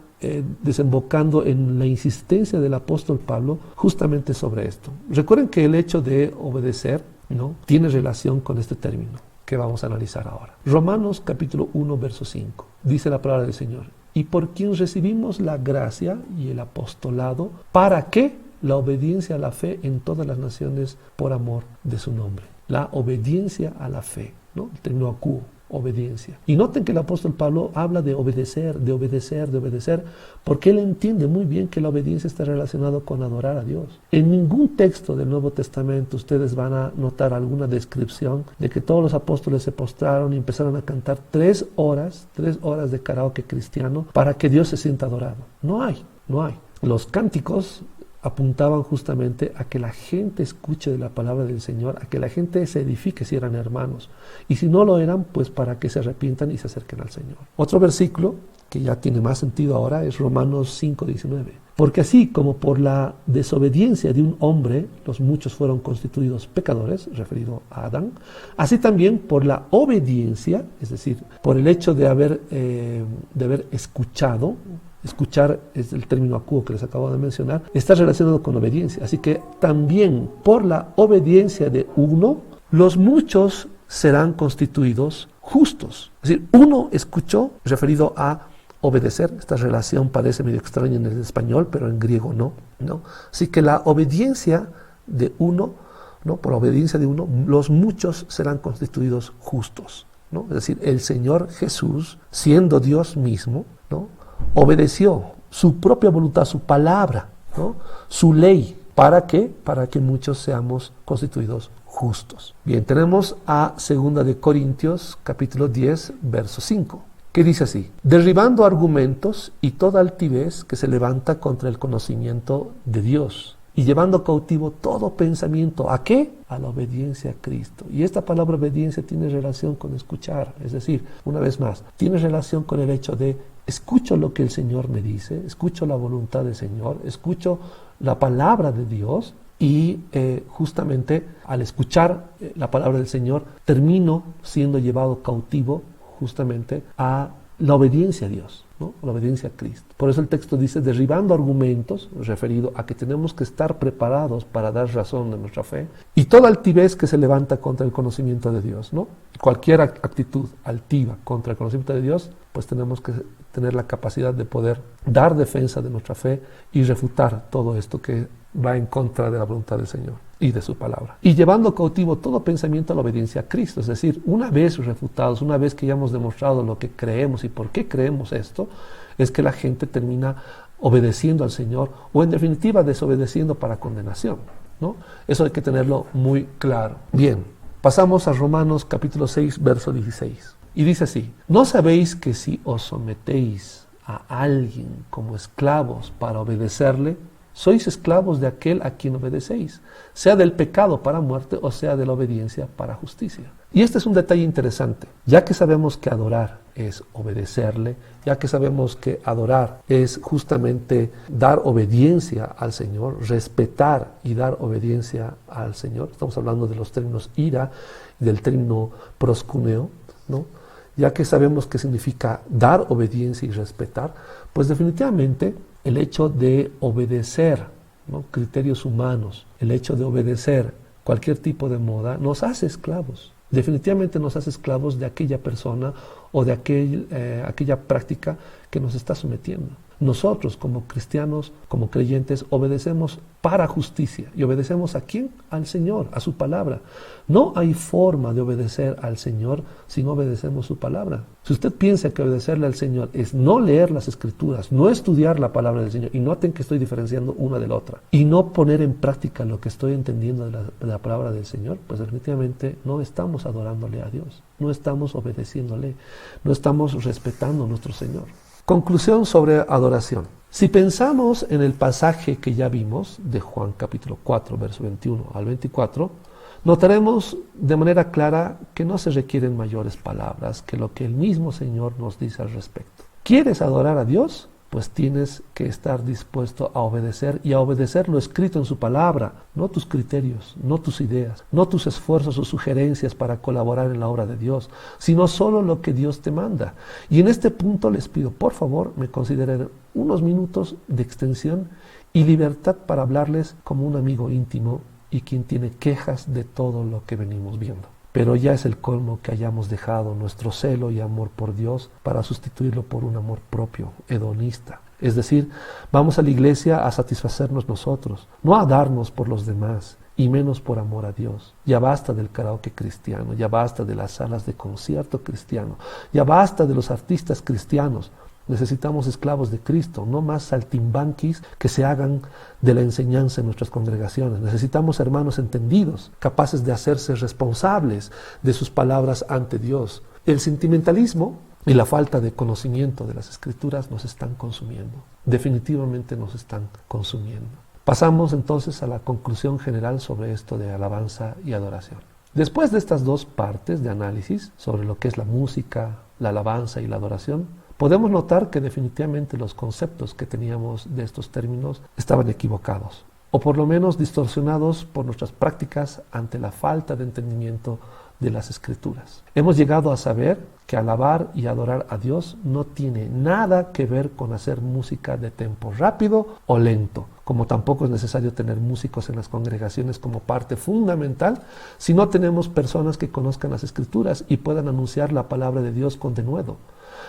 Speaker 2: desembocando en la insistencia del apóstol Pablo justamente sobre esto. Recuerden que el hecho de obedecer, ¿no?, tiene relación con este término que vamos a analizar ahora. Romanos capítulo 1, verso 5. Dice la palabra del Señor: y por quien recibimos la gracia y el apostolado, ¿para qué? La obediencia a la fe en todas las naciones por amor de su nombre. La obediencia a la fe, ¿no? El término akuo, obediencia. Y noten que el apóstol Pablo habla de obedecer, de obedecer, de obedecer, porque él entiende muy bien que la obediencia está relacionada con adorar a Dios. En ningún texto del Nuevo Testamento ustedes van a notar alguna descripción de que todos los apóstoles se postraron y empezaron a cantar 3 horas de karaoke cristiano para que Dios se sienta adorado. No hay. Los cánticos apuntaban justamente a que la gente escuche de la palabra del Señor, a que la gente se edifique si eran hermanos, y si no lo eran, pues para que se arrepientan y se acerquen al Señor. Otro versículo que ya tiene más sentido ahora es Romanos 5:19. Porque así como por la desobediencia de un hombre los muchos fueron constituidos pecadores, referido a Adán, así también por la obediencia, es decir, por el hecho de haber escuchado. Escuchar es el término akuo que les acabo de mencionar, está relacionado con obediencia. Así que también por la obediencia de uno, los muchos serán constituidos justos. Es decir, uno escuchó, referido a obedecer. Esta relación parece medio extraña en el español, pero en griego no. Así que la obediencia de uno, ¿no? Por obediencia de uno, los muchos serán constituidos justos, ¿no? Es decir, el Señor Jesús, siendo Dios mismo, ¿no?, obedeció su propia voluntad, su palabra, ¿no?, su ley. ¿Para qué? Para que muchos seamos constituidos justos. Bien, tenemos a 2 de Corintios, capítulo 10, verso 5, que dice así: derribando argumentos y toda altivez que se levanta contra el conocimiento de Dios, y llevando cautivo todo pensamiento, ¿a qué? A la obediencia a Cristo. Y esta palabra obediencia tiene relación con escuchar, es decir, una vez más, tiene relación con el hecho de escucho lo que el Señor me dice, escucho la voluntad del Señor, escucho la palabra de Dios, y justamente al escuchar la palabra del Señor termino siendo llevado cautivo justamente a la obediencia a Dios. ¿no? La obediencia a Cristo. Por eso el texto dice, derribando argumentos, referido a que tenemos que estar preparados para dar razón de nuestra fe, y toda altivez que se levanta contra el conocimiento de Dios, ¿no? Cualquier actitud altiva contra el conocimiento de Dios, pues tenemos que tener la capacidad de poder dar defensa de nuestra fe y refutar todo esto que va en contra de la voluntad del Señor y de su palabra. Y llevando cautivo todo pensamiento a la obediencia a Cristo. Es decir, una vez refutados, una vez que ya hemos demostrado lo que creemos y por qué creemos esto, es que la gente termina obedeciendo al Señor o en definitiva desobedeciendo para condenación, ¿no? Eso hay que tenerlo muy claro. Bien, pasamos a Romanos capítulo 6, verso 16. Y dice así, ¿no sabéis que si os sometéis a alguien como esclavos para obedecerle, sois esclavos de aquel a quien obedecéis, sea del pecado para muerte o sea de la obediencia para justicia? Y este es un detalle interesante, ya que sabemos que adorar es obedecerle, ya que sabemos que adorar es justamente dar obediencia al Señor, respetar y dar obediencia al Señor. Estamos hablando de los términos ira y del término proskuneo, ¿no? Ya que sabemos que significa dar obediencia y respetar, pues definitivamente el hecho de obedecer, ¿no?, criterios humanos, el hecho de obedecer cualquier tipo de moda, nos hace esclavos. Definitivamente nos hace esclavos de aquella persona o de aquella práctica que nos está sometiendo. Nosotros como cristianos, como creyentes, obedecemos para justicia. ¿Y obedecemos a quién? Al Señor, a su palabra. No hay forma de obedecer al Señor si no obedecemos su palabra. Si usted piensa que obedecerle al Señor es no leer las Escrituras, no estudiar la palabra del Señor, y noten que estoy diferenciando una de la otra, y no poner en práctica lo que estoy entendiendo de la palabra del Señor, pues definitivamente no estamos adorándole a Dios, no estamos obedeciéndole, no estamos respetando a nuestro Señor. Conclusión sobre adoración. Si pensamos en el pasaje que ya vimos de Juan capítulo 4, verso 21 al 24, notaremos de manera clara que no se requieren mayores palabras que lo que el mismo Señor nos dice al respecto. ¿Quieres adorar a Dios? Pues tienes que estar dispuesto a obedecer y a obedecer lo escrito en su palabra, no tus criterios, no tus ideas, no tus esfuerzos o sugerencias para colaborar en la obra de Dios, sino solo lo que Dios te manda. Y en este punto les pido, por favor, me consideren unos minutos de extensión y libertad para hablarles como un amigo íntimo y quien tiene quejas de todo lo que venimos viendo. Pero ya es el colmo que hayamos dejado nuestro celo y amor por Dios para sustituirlo por un amor propio, hedonista. Es decir, vamos a la iglesia a satisfacernos nosotros, no a darnos por los demás, y menos por amor a Dios. Ya basta del karaoke cristiano, ya basta de las salas de concierto cristiano, ya basta de los artistas cristianos. Necesitamos esclavos de Cristo, no más saltimbanquis que se hagan de la enseñanza en nuestras congregaciones. Necesitamos hermanos entendidos, capaces de hacerse responsables de sus palabras ante Dios. El sentimentalismo y la falta de conocimiento de las Escrituras nos están consumiendo. Definitivamente nos están consumiendo. Pasamos entonces a la conclusión general sobre esto de alabanza y adoración. Después de estas dos partes de análisis sobre lo que es la música, la alabanza y la adoración, podemos notar que definitivamente los conceptos que teníamos de estos términos estaban equivocados, o por lo menos distorsionados por nuestras prácticas ante la falta de entendimiento de las Escrituras. Hemos llegado a saber que alabar y adorar a Dios no tiene nada que ver con hacer música de tempo rápido o lento, como tampoco es necesario tener músicos en las congregaciones como parte fundamental si no tenemos personas que conozcan las Escrituras y puedan anunciar la palabra de Dios con denuedo.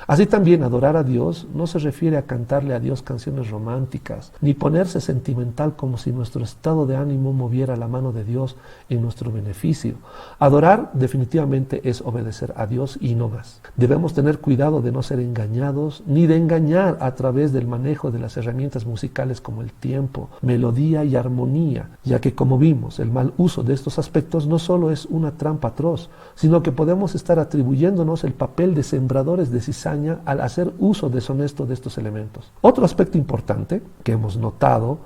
Speaker 2: Así también adorar a Dios no se refiere a cantarle a Dios canciones románticas, ni ponerse sentimental como si nuestro estado de ánimo moviera la mano de Dios en nuestro beneficio. Adorar definitivamente es obedecer a Dios y no más. Debemos tener cuidado de no ser engañados, ni de engañar a través del manejo de las herramientas musicales como el tiempo, melodía y armonía, ya que como vimos, el mal uso de estos aspectos no solo es una trampa atroz, sino que podemos estar atribuyéndonos el papel de sembradores de cizaña al hacer uso deshonesto de estos elementos. Otro aspecto importante que hemos notado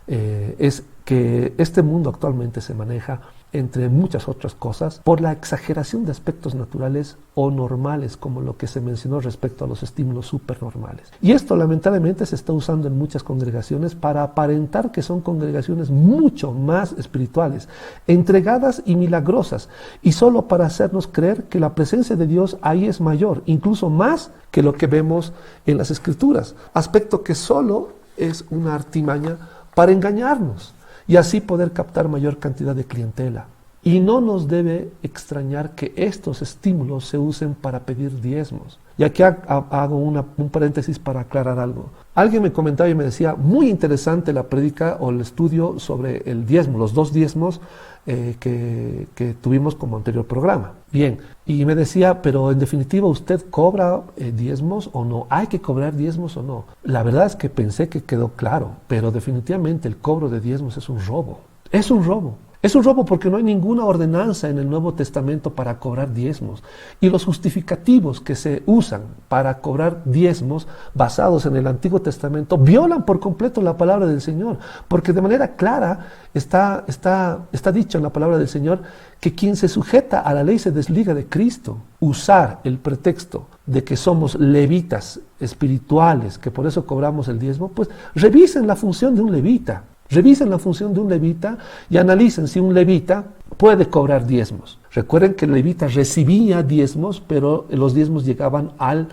Speaker 2: es que este mundo actualmente se maneja
Speaker 1: entre muchas otras cosas, por la exageración de aspectos naturales o normales, como lo que se mencionó respecto a los estímulos supernormales. Y esto lamentablemente se está usando en muchas congregaciones para aparentar que son congregaciones mucho más espirituales, entregadas y milagrosas, y solo para hacernos creer que la presencia de Dios ahí es mayor, incluso más que lo que vemos en las Escrituras, aspecto que solo es una artimaña para engañarnos y así poder captar mayor cantidad de clientela. Y no nos debe extrañar que estos estímulos se usen para pedir diezmos. Y aquí hago un paréntesis para aclarar algo. Alguien me comentaba y me decía, muy interesante la prédica o el estudio sobre el diezmo, los 2 diezmos que tuvimos como anterior programa. Bien, y me decía, pero en definitiva, ¿usted cobra diezmos o no? ¿Hay que cobrar diezmos o no? La verdad es que pensé que quedó claro, pero definitivamente el cobro de diezmos es un robo. Es un robo. Es un robo porque no hay ninguna ordenanza en el Nuevo Testamento para cobrar diezmos. Y los justificativos que se usan para cobrar diezmos basados en el Antiguo Testamento violan por completo la palabra del Señor. Porque de manera clara está dicho en la palabra del Señor que quien se sujeta a la ley se desliga de Cristo. Usar el pretexto de que somos levitas espirituales, que por eso cobramos el diezmo, pues revisen la función de un levita. Revisen la función de un levita y analicen si un levita puede cobrar diezmos. Recuerden que el levita recibía diezmos, pero los diezmos llegaban al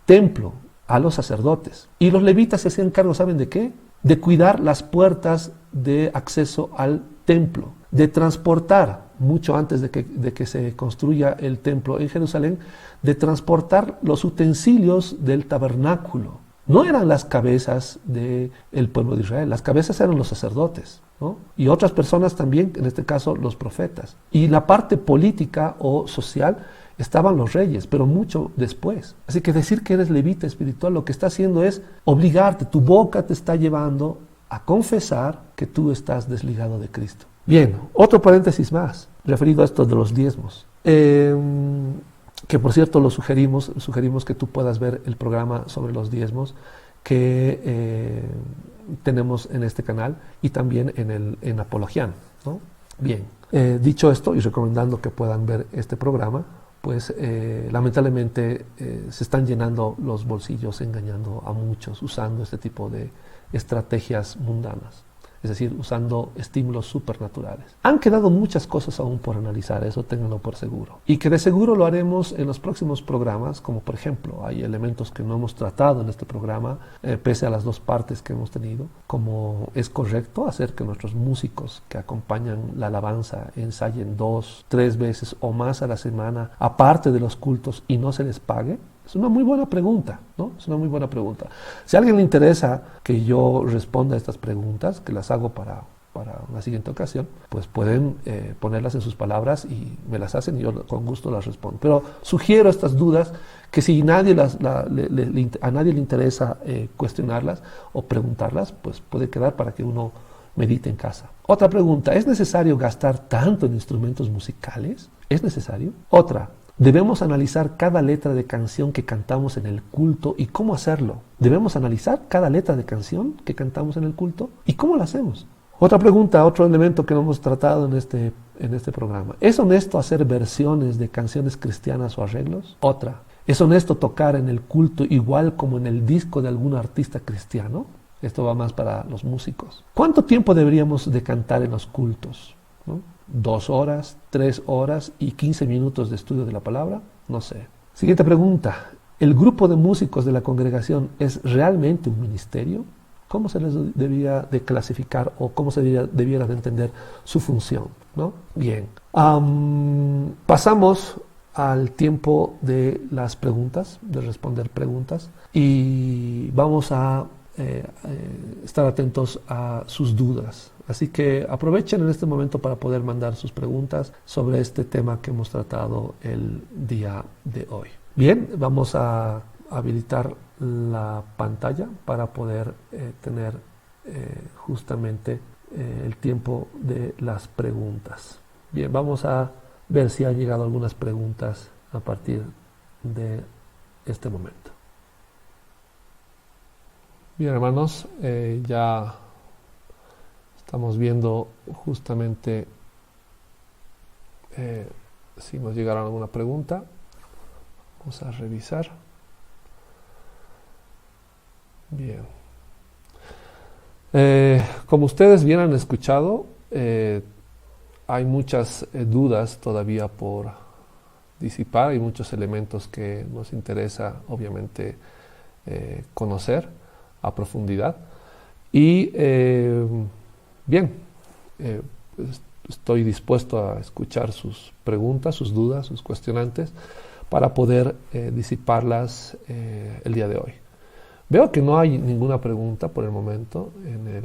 Speaker 1: templo, a los sacerdotes. Y los levitas se hacían cargo, ¿saben de qué? De cuidar las puertas de acceso al templo, de transportar, mucho antes de que se construya el templo en Jerusalén, de transportar los utensilios del tabernáculo. No eran las cabezas del pueblo de Israel, las cabezas eran los sacerdotes, ¿no? Y otras personas también, en este caso los profetas. Y la parte política o social estaban los reyes, pero mucho después. Así que decir que eres levita espiritual lo que está haciendo es obligarte, tu boca te está llevando a confesar que tú estás desligado de Cristo. Bien, otro paréntesis más, referido a esto de los diezmos. Que por cierto sugerimos que tú puedas ver el programa sobre los diezmos que tenemos en este canal y también en Apologian, ¿no? Bien, dicho esto y recomendando que puedan ver este programa, pues lamentablemente se están llenando los bolsillos engañando a muchos usando este tipo de estrategias mundanas. Es decir, usando estímulos supernaturales. Han quedado muchas cosas aún por analizar, eso ténganlo por seguro. Y que de seguro lo haremos en los próximos programas, como por ejemplo, hay elementos que no hemos tratado en este programa, pese a las 2 partes que hemos tenido, como es correcto hacer que nuestros músicos que acompañan la alabanza ensayen 2, 3 veces o más a la semana, aparte de los cultos, y no se les pague. Es una muy buena pregunta, ¿no? Es una muy buena pregunta. Si a alguien le interesa que yo responda a estas preguntas, que las hago para una siguiente ocasión, pues pueden ponerlas en sus palabras y me las hacen y yo con gusto las respondo. Pero sugiero estas dudas que si a nadie le interesa cuestionarlas o preguntarlas, pues puede quedar para que uno medite en casa. Otra pregunta, ¿es necesario gastar tanto en instrumentos musicales? ¿Es necesario? Otra, ¿debemos analizar cada letra de canción que cantamos en el culto y cómo hacerlo? ¿Debemos analizar cada letra de canción que cantamos en el culto y cómo lo hacemos? Otra pregunta, otro elemento que no hemos tratado en este programa. ¿Es honesto hacer versiones de canciones cristianas o arreglos? Otra, ¿es honesto tocar en el culto igual como en el disco de algún artista cristiano? Esto va más para los músicos. ¿Cuánto tiempo deberíamos de cantar en los cultos? ¿No? 2 horas, 3 horas y 15 minutos de estudio de la palabra, no sé. Siguiente pregunta, ¿el grupo de músicos de la congregación es realmente un ministerio? ¿Cómo se les debería de clasificar o cómo se debiera de entender su función, ¿no? Bien, pasamos al tiempo de las preguntas, de responder preguntas, y vamos a estar atentos a sus dudas. Así que aprovechen en este momento para poder mandar sus preguntas sobre este tema que hemos tratado el día de hoy. Bien, vamos a habilitar la pantalla para poder tener justamente el tiempo de las preguntas. Bien, vamos a ver si han llegado algunas preguntas a partir de este momento. Bien, hermanos, ya estamos viendo justamente si nos llegara alguna pregunta. Vamos a revisar. Bien. Como ustedes bien han escuchado, hay muchas dudas todavía por disipar, hay muchos elementos que nos interesa obviamente conocer a profundidad. Y bien, estoy dispuesto a escuchar sus preguntas, sus dudas, sus cuestionantes, para poder disiparlas el día de hoy. Veo que no hay ninguna pregunta por el momento en el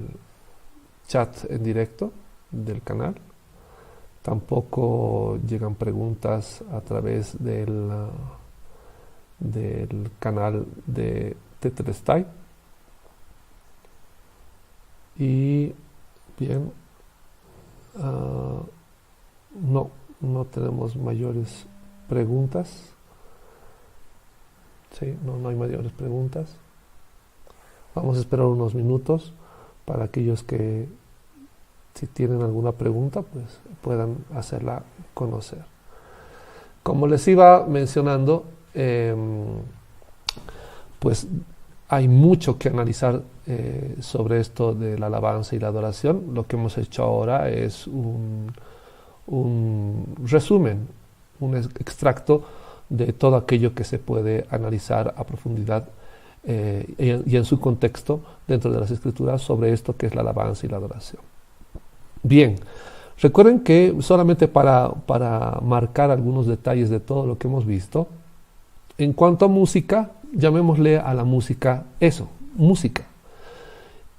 Speaker 1: chat en directo del canal. Tampoco llegan preguntas a través del canal de Tetelestai. Y bien, no tenemos mayores preguntas. Sí, no hay mayores preguntas. Vamos a esperar unos minutos para aquellos que, si tienen alguna pregunta, pues puedan hacerla conocer. Como les iba mencionando, pues hay mucho que analizar sobre esto de la alabanza y la adoración. Lo que hemos hecho ahora es un resumen, un extracto de todo aquello que se puede analizar a profundidad y en su contexto dentro de las Escrituras sobre esto que es la alabanza y la adoración. Bien, recuerden que solamente para marcar algunos detalles de todo lo que hemos visto, en cuanto a música, llamémosle a la música eso, música.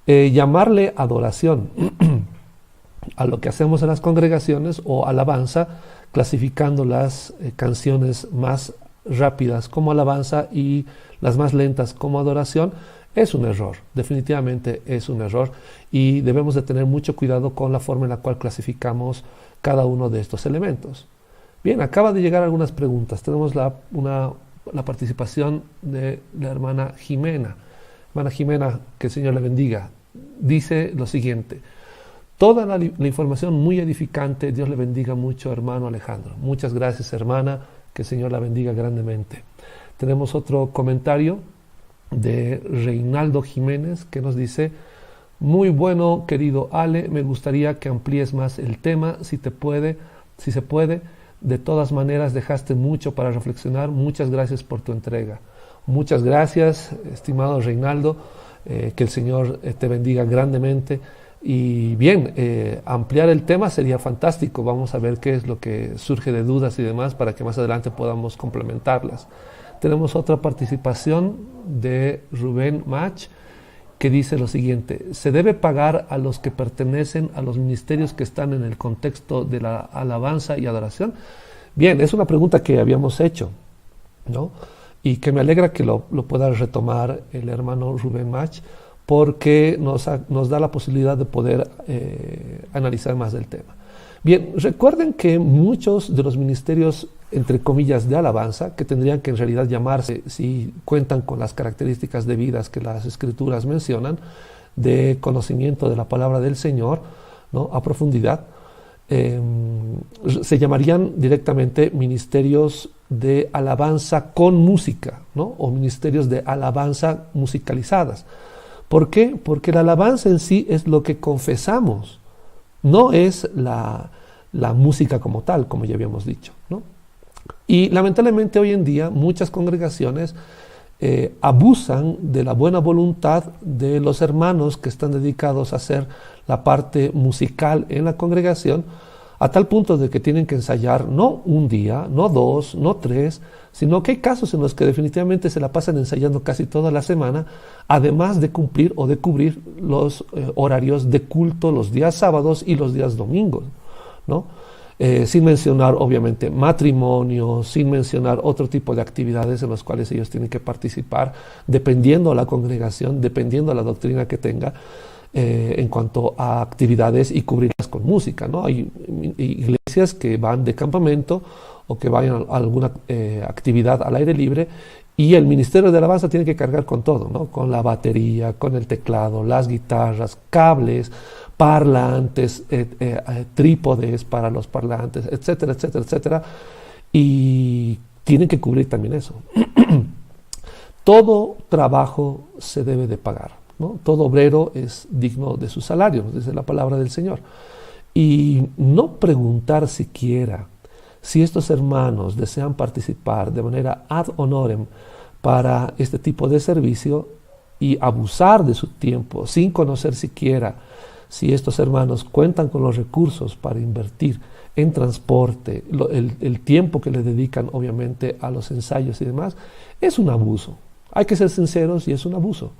Speaker 1: Llamarle adoración a lo que hacemos en las congregaciones o alabanza, clasificando las canciones más rápidas como alabanza y las más lentas como adoración, es un error, definitivamente es un error, y debemos de tener mucho cuidado con la forma en la cual clasificamos cada uno de estos elementos. Bien, acaba de llegar algunas preguntas. Tenemos la participación de la hermana Jimena. Hermana Jimena, que el Señor le bendiga. Dice lo siguiente: toda la información muy edificante. Dios le bendiga mucho, hermano Alejandro. Muchas gracias, hermana, que el Señor la bendiga grandemente. Tenemos otro comentario de Reinaldo Jiménez, que nos dice: muy bueno, querido Ale, me gustaría que amplíes más el tema, si se puede. De todas maneras, dejaste mucho para reflexionar. Muchas gracias por tu entrega. Muchas gracias, estimado Reinaldo, que el Señor te bendiga grandemente. Y bien, ampliar el tema sería fantástico. Vamos a ver qué es lo que surge de dudas y demás para que más adelante podamos complementarlas. Tenemos otra participación de Rubén Mach, que dice lo siguiente: ¿se debe pagar a los que pertenecen a los ministerios que están en el contexto de la alabanza y adoración? Bien, es una pregunta que habíamos hecho, ¿no? Y que me alegra que lo pueda retomar el hermano Rubén Mach, porque nos da la posibilidad de poder analizar más del tema. Bien, recuerden que muchos de los ministerios, entre comillas, de alabanza, que tendrían que en realidad llamarse, si cuentan con las características debidas que las Escrituras mencionan, de conocimiento de la palabra del Señor, ¿no?, a profundidad, se llamarían directamente ministerios de alabanza con música, ¿no?, o ministerios de alabanza musicalizadas. ¿Por qué? Porque la alabanza en sí es lo que confesamos, no es la música como tal, como ya habíamos dicho, ¿no? Y lamentablemente hoy en día muchas congregaciones abusan de la buena voluntad de los hermanos que están dedicados a hacer la parte musical en la congregación, a tal punto de que tienen que ensayar no un día, no dos, no tres, sino que hay casos en los que definitivamente se la pasan ensayando casi toda la semana, además de cumplir o de cubrir los horarios de culto los días sábados y los días domingos, ¿no? Sin mencionar obviamente matrimonios, sin mencionar otro tipo de actividades en las cuales ellos tienen que participar, dependiendo de la congregación, dependiendo de la doctrina que tenga, en cuanto a actividades, y cubrirlas con música, ¿no? Hay iglesias que van de campamento o que vayan a alguna actividad al aire libre Y el ministerio de alabanza tiene que cargar con todo, ¿no? Con la batería, con el teclado, las guitarras, cables, parlantes, trípodes para los parlantes, etcétera, etcétera, etcétera. Y tienen que cubrir también eso. Todo trabajo se debe de pagar, ¿no? Todo obrero es digno de su salario, dice la palabra del Señor. Y no preguntar siquiera si estos hermanos desean participar de manera ad honorem para este tipo de servicio y abusar de su tiempo sin conocer siquiera si estos hermanos cuentan con los recursos para invertir en transporte, el tiempo que le dedican obviamente a los ensayos y demás, es un abuso. Hay que ser sinceros y es un abuso.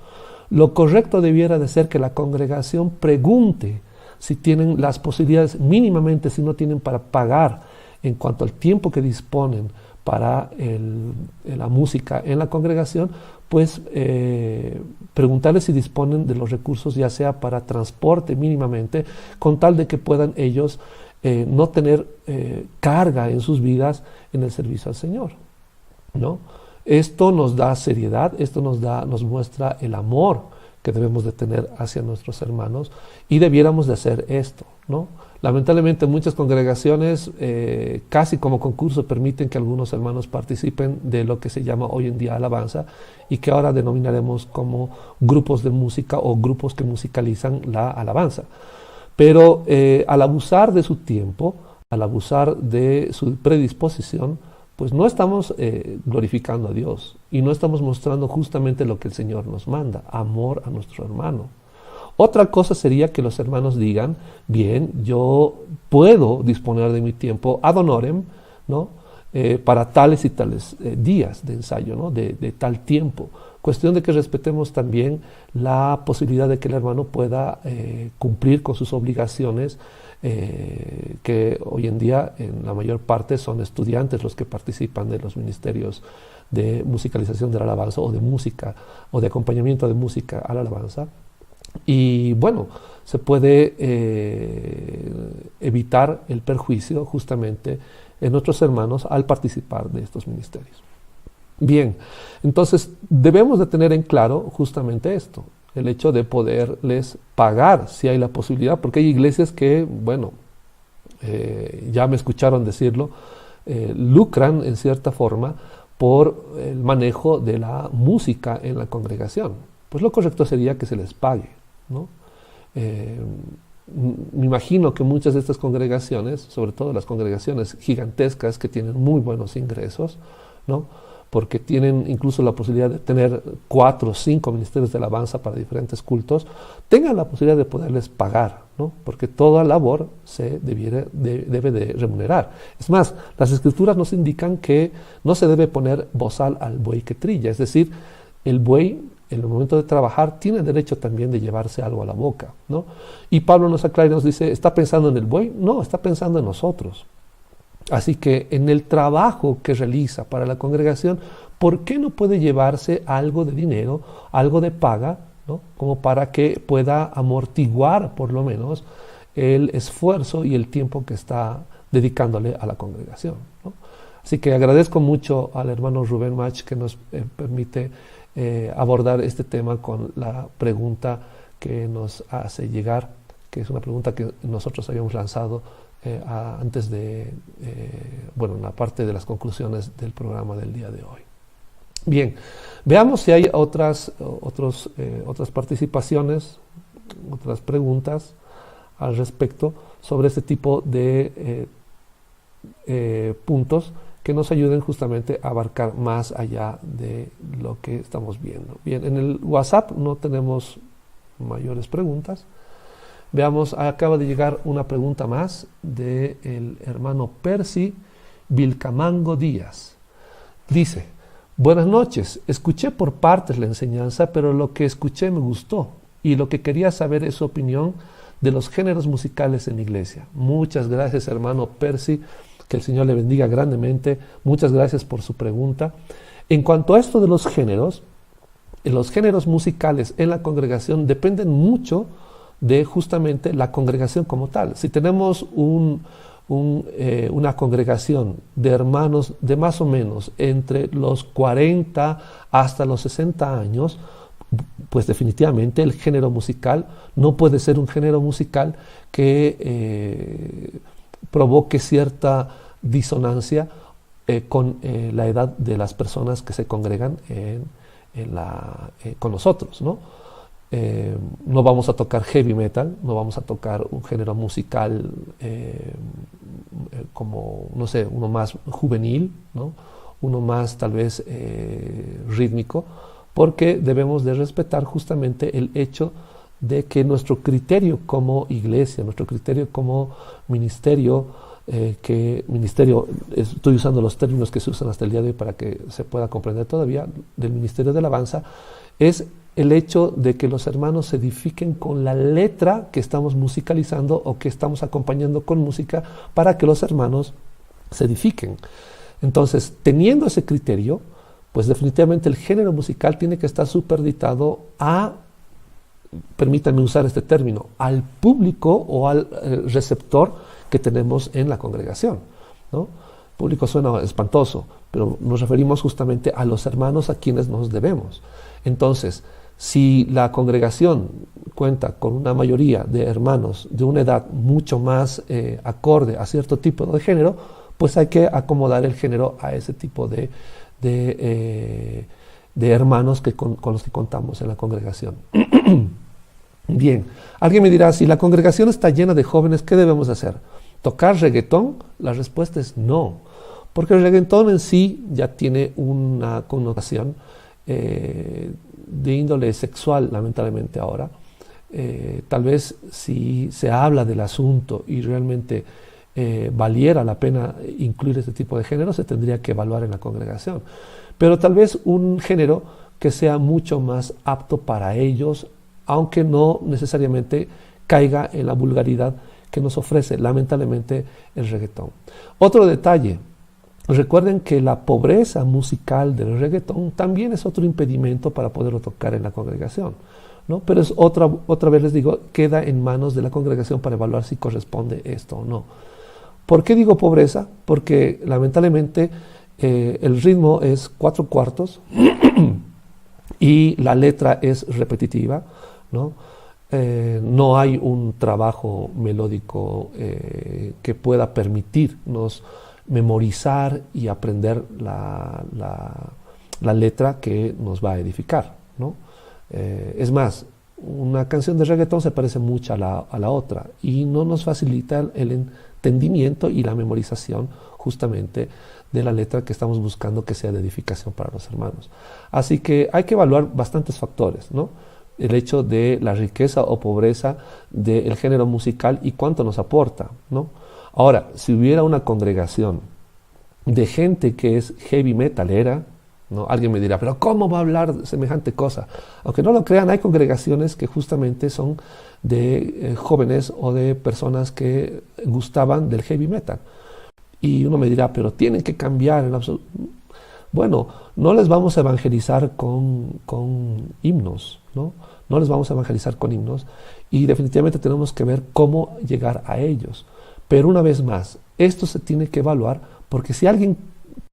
Speaker 1: Lo correcto debiera de ser que la congregación pregunte si tienen las posibilidades mínimamente, si no tienen para pagar en cuanto al tiempo que disponen para la música en la congregación, pues preguntarles si disponen de los recursos, ya sea para transporte mínimamente, con tal de que puedan ellos no tener carga en sus vidas en el servicio al Señor, ¿no? Esto nos da seriedad, esto nos muestra el amor que debemos de tener hacia nuestros hermanos, y debiéramos de hacer esto, ¿no? Lamentablemente muchas congregaciones casi como concurso permiten que algunos hermanos participen de lo que se llama hoy en día alabanza, y que ahora denominaremos como grupos de música o grupos que musicalizan la alabanza. Pero al abusar de su tiempo, al abusar de su predisposición, pues no estamos glorificando a Dios y no estamos mostrando justamente lo que el Señor nos manda, amor a nuestro hermano. Otra cosa sería que los hermanos digan, bien, yo puedo disponer de mi tiempo ad honorem, ¿no? Para tales y tales días de ensayo, ¿no? de tal tiempo. Cuestión de que respetemos también la posibilidad de que el hermano pueda cumplir con sus obligaciones, que hoy en día en la mayor parte son estudiantes los que participan de los ministerios de musicalización de la alabanza, o de música, o de acompañamiento de música a la alabanza. Y bueno, se puede evitar el perjuicio justamente en nuestros hermanos al participar de estos ministerios. Bien, entonces debemos de tener en claro justamente esto, el hecho de poderles pagar si hay la posibilidad, porque hay iglesias que, bueno, ya me escucharon decirlo, lucran en cierta forma por el manejo de la música en la congregación. Pues lo correcto sería que se les pague, ¿no? Me imagino que muchas de estas congregaciones, sobre todo las congregaciones gigantescas que tienen muy buenos ingresos, ¿no? Porque tienen incluso la posibilidad de tener 4 o 5 ministerios de alabanza para diferentes cultos, tengan la posibilidad de poderles pagar, ¿no? Porque toda labor se debe de remunerar. Es más, las escrituras nos indican que no se debe poner bozal al buey que trilla, es decir, el buey en el momento de trabajar tiene derecho también de llevarse algo a la boca, ¿no? Y Pablo nos aclara y nos dice, ¿está pensando en el buey? No, está pensando en nosotros. Así que en el trabajo que realiza para la congregación, ¿por qué no puede llevarse algo de dinero, algo de paga, ¿no? Como para que pueda amortiguar por lo menos el esfuerzo y el tiempo que está dedicándole a la congregación, ¿no? Así que agradezco mucho al hermano Rubén Mach que nos permite abordar este tema con la pregunta que nos hace llegar, que es una pregunta que nosotros habíamos lanzado antes de, en la parte de las conclusiones del programa del día de hoy. Bien, veamos si hay otras participaciones, otras preguntas al respecto sobre este tipo de puntos que nos ayuden justamente a abarcar más allá de lo que estamos viendo. Bien, en el WhatsApp no tenemos mayores preguntas. Veamos, acaba de llegar una pregunta más del hermano Percy Vilcamango Díaz. Dice, buenas noches, escuché por partes la enseñanza, pero lo que escuché me gustó y lo que quería saber es su opinión de los géneros musicales en la iglesia. Muchas gracias, hermano Percy, que el Señor le bendiga grandemente. Muchas gracias por su pregunta. En cuanto a esto de los géneros musicales en la congregación dependen mucho de justamente la congregación como tal. Si tenemos una congregación de hermanos de más o menos entre los 40 hasta los 60 años, pues definitivamente el género musical no puede ser un género musical que provoque cierta disonancia con la edad de las personas que se congregan con nosotros, ¿no? No vamos a tocar heavy metal, no vamos a tocar un género musical como, no sé, uno más juvenil, ¿no? Uno más tal vez rítmico, porque debemos de respetar justamente el hecho de que nuestro criterio como iglesia, nuestro criterio como ministerio, estoy usando los términos que se usan hasta el día de hoy para que se pueda comprender todavía, del ministerio de alabanza, es el hecho de que los hermanos se edifiquen con la letra que estamos musicalizando o que estamos acompañando con música para que los hermanos se edifiquen. Entonces, teniendo ese criterio, pues definitivamente el género musical tiene que estar superditado a, permítanme usar este término, al público o al receptor que tenemos en la congregación, ¿no? Público suena espantoso, pero nos referimos justamente a los hermanos a quienes nos debemos. Entonces, si la congregación cuenta con una mayoría de hermanos de una edad mucho más acorde a cierto tipo de género, pues hay que acomodar el género a ese tipo de hermanos con los que contamos en la congregación. Bien, alguien me dirá, si la congregación está llena de jóvenes, ¿qué debemos hacer? ¿Tocar reggaetón? La respuesta es no, porque el reggaetón en sí ya tiene una connotación de índole sexual, lamentablemente ahora. Tal vez si se habla del asunto y realmente valiera la pena incluir este tipo de género, se tendría que evaluar en la congregación. Pero tal vez un género que sea mucho más apto para ellos, aunque no necesariamente caiga en la vulgaridad que nos ofrece lamentablemente el reggaetón. Otro detalle, recuerden que la pobreza musical del reggaetón también es otro impedimento para poderlo tocar en la congregación, ¿no? Pero es otra vez les digo, queda en manos de la congregación para evaluar si corresponde esto o no. ¿Por qué digo pobreza? Porque lamentablemente el ritmo es 4/4 y la letra es repetitiva, ¿no? No hay un trabajo melódico que pueda permitirnos memorizar y aprender la letra que nos va a edificar, ¿no? Es más, una canción de reggaetón se parece mucho a la otra y no nos facilita el entendimiento y la memorización justamente de la letra que estamos buscando que sea de edificación para los hermanos. Así que hay que evaluar bastantes factores, ¿no? El hecho de la riqueza o pobreza del género musical y cuánto nos aporta, ¿no? Ahora, si hubiera una congregación de gente que es heavy metalera, ¿no? Alguien me dirá, pero ¿cómo va a hablar de semejante cosa? Aunque no lo crean, hay congregaciones que justamente son de jóvenes o de personas que gustaban del heavy metal. Y uno me dirá, pero tienen que cambiar en absoluto. Bueno, no les vamos a evangelizar con himnos, ¿no? No les vamos a evangelizar con himnos y definitivamente tenemos que ver cómo llegar a ellos. Pero una vez más, esto se tiene que evaluar porque si alguien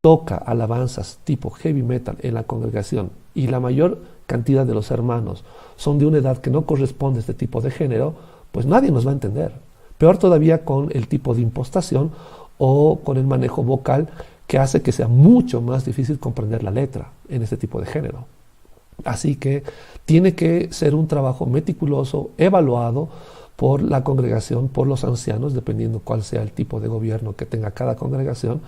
Speaker 1: toca alabanzas tipo heavy metal en la congregación y la mayor cantidad de los hermanos son de una edad que no corresponde a este tipo de género, pues nadie nos va a entender. Peor todavía con el tipo de impostación o con el manejo vocal que hace que sea mucho más difícil comprender la letra en este tipo de género. Así que tiene que ser un trabajo meticuloso, evaluado por la congregación, por los ancianos, dependiendo cuál sea el tipo de gobierno que tenga cada congregación,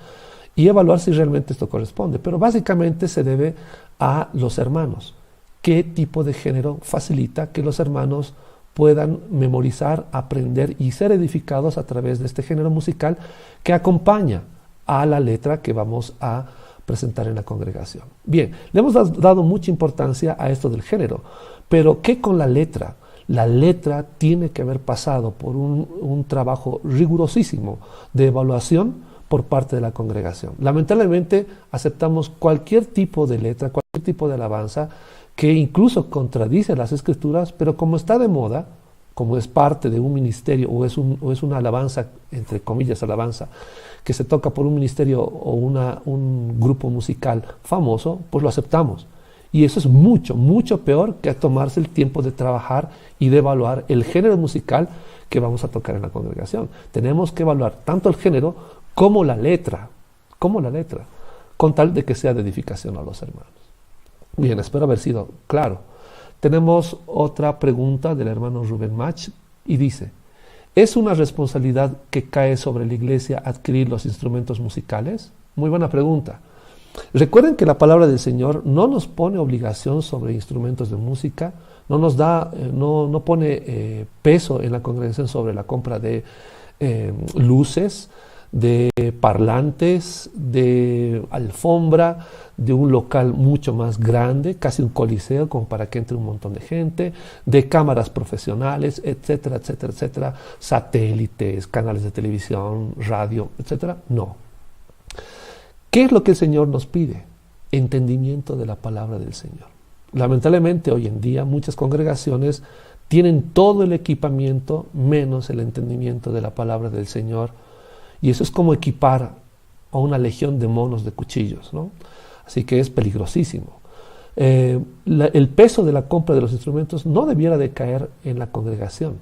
Speaker 1: y evaluar si realmente esto corresponde. Pero básicamente se debe a los hermanos. ¿Qué tipo de género facilita que los hermanos puedan memorizar, aprender y ser edificados a través de este género musical que acompaña a la letra que vamos a presentar en la congregación? Bien, le hemos dado mucha importancia a esto del género, pero ¿qué con la letra? La letra tiene que haber pasado por un trabajo rigurosísimo de evaluación por parte de la congregación. Lamentablemente aceptamos cualquier tipo de letra, cualquier tipo de alabanza que incluso contradice las escrituras, pero como está de moda, como es parte de un ministerio o es una alabanza, entre comillas alabanza, que se toca por un ministerio o un grupo musical famoso, pues lo aceptamos. Y eso es mucho, mucho peor que tomarse el tiempo de trabajar y de evaluar el género musical que vamos a tocar en la congregación. Tenemos que evaluar tanto el género como la letra, con tal de que sea de edificación a los hermanos. Bien, espero haber sido claro. Tenemos otra pregunta del hermano Rubén Mach y dice: ¿es una responsabilidad que cae sobre la iglesia adquirir los instrumentos musicales? Muy buena pregunta. Recuerden que la palabra del Señor no nos pone obligación sobre instrumentos de música, no pone peso en la congregación sobre la compra de luces, de parlantes, de alfombra, de un local mucho más grande, casi un coliseo como para que entre un montón de gente, de cámaras profesionales, etcétera, etcétera, etcétera, satélites, canales de televisión, radio, etcétera. No. ¿Qué es lo que el Señor nos pide? Entendimiento de la palabra del Señor. Lamentablemente hoy en día muchas congregaciones tienen todo el equipamiento menos el entendimiento de la palabra del Señor, y eso es como equipar a una legión de monos de cuchillos, ¿no? Así que es peligrosísimo. El peso de la compra de los instrumentos no debiera de caer en la congregación,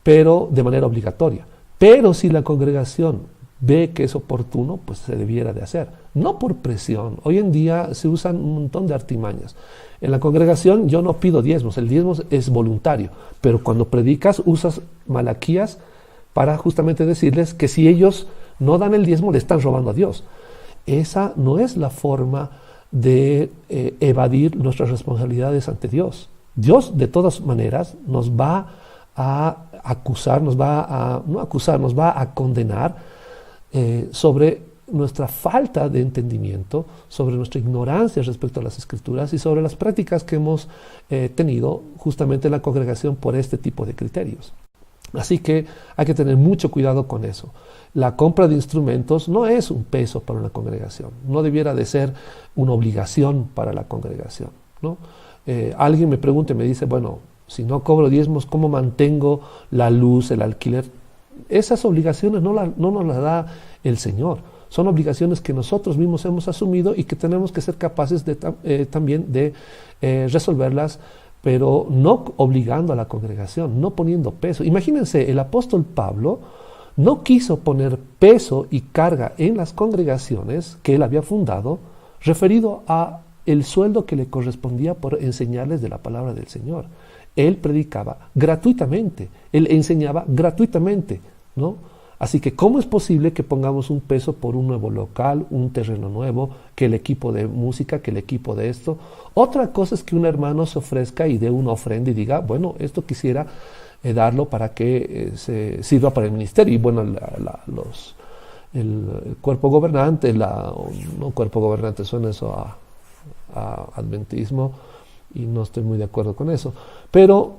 Speaker 1: pero de manera obligatoria. Pero si la congregación ve que es oportuno, pues se debiera de hacer, no por presión. Hoy en día se usan un montón de artimañas. En la congregación yo no pido diezmos, el diezmo es voluntario, pero cuando predicas usas Malaquías para justamente decirles que si ellos no dan el diezmo le están robando a Dios. Esa no es la forma de evadir nuestras responsabilidades ante Dios. Dios de todas maneras nos va a acusar, nos va a condenar sobre nuestra falta de entendimiento, sobre nuestra ignorancia respecto a las Escrituras y sobre las prácticas que hemos tenido justamente en la congregación por este tipo de criterios. Así que hay que tener mucho cuidado con eso. La compra de instrumentos no es un peso para una congregación, no debiera de ser una obligación para la congregación, ¿no? Alguien me pregunta y me dice, bueno, si no cobro diezmos, ¿cómo mantengo la luz, el alquiler? Esas obligaciones no nos las da el Señor. Son obligaciones que nosotros mismos hemos asumido y que tenemos que ser capaces también de resolverlas, pero no obligando a la congregación, no poniendo peso. Imagínense, el apóstol Pablo no quiso poner peso y carga en las congregaciones que él había fundado, referido a el sueldo que le correspondía por enseñarles de la palabra del Señor. Él predicaba gratuitamente, él enseñaba gratuitamente, ¿no? Así que, ¿cómo es posible que pongamos un peso por un nuevo local, un terreno nuevo, que el equipo de música, que el equipo de esto? Otra cosa es que un hermano se ofrezca y dé una ofrenda y diga, bueno, esto quisiera darlo para que se sirva para el ministerio. Y bueno, el cuerpo gobernante, no cuerpo gobernante, suena eso a adventismo, y no estoy muy de acuerdo con eso, pero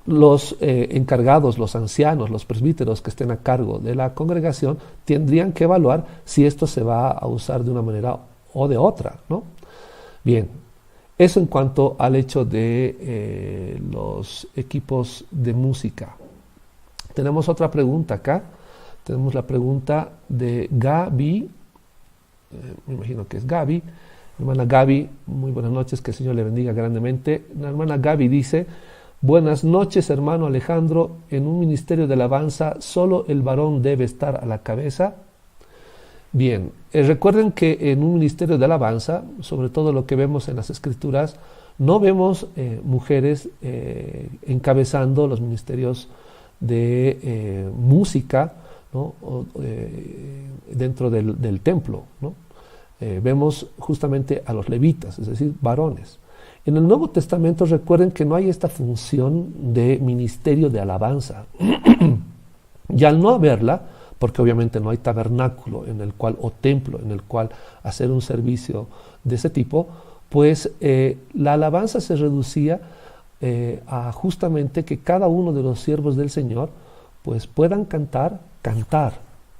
Speaker 1: los encargados, los ancianos, los presbíteros que estén a cargo de la congregación tendrían que evaluar si esto se va a usar de una manera o de otra, ¿no? Bien, eso en cuanto al hecho de los equipos de música. Tenemos otra pregunta acá. Tenemos la pregunta de Gaby, me imagino que es Gaby. Hermana Gaby, muy buenas noches, que el Señor le bendiga grandemente. La hermana Gaby dice: buenas noches, hermano Alejandro. En un ministerio de alabanza, ¿solo el varón debe estar a la cabeza? Bien, recuerden que en un ministerio de alabanza, sobre todo lo que vemos en las Escrituras, no vemos mujeres encabezando los ministerios de música, ¿no? Dentro del templo, ¿no? Vemos justamente a los levitas, es decir, varones. En el Nuevo Testamento recuerden que no hay esta función de ministerio de alabanza. Y al no haberla, porque obviamente no hay tabernáculo o templo en el cual hacer un servicio de ese tipo, pues la alabanza se reducía a justamente que cada uno de los siervos del Señor pues puedan cantar,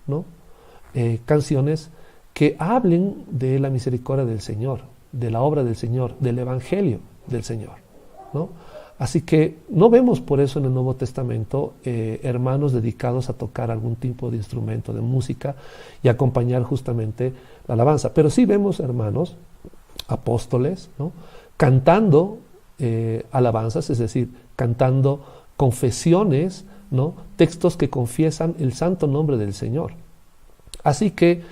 Speaker 1: ¿no? Canciones que hablen de la misericordia del Señor, de la obra del Señor, del Evangelio del Señor, ¿no? Así que no vemos por eso en el Nuevo Testamento hermanos dedicados a tocar algún tipo de instrumento de música y acompañar justamente la alabanza. Pero sí vemos hermanos, apóstoles, ¿no?, cantando alabanzas, es decir, cantando confesiones, ¿no?, textos que confiesan el santo nombre del Señor. Así que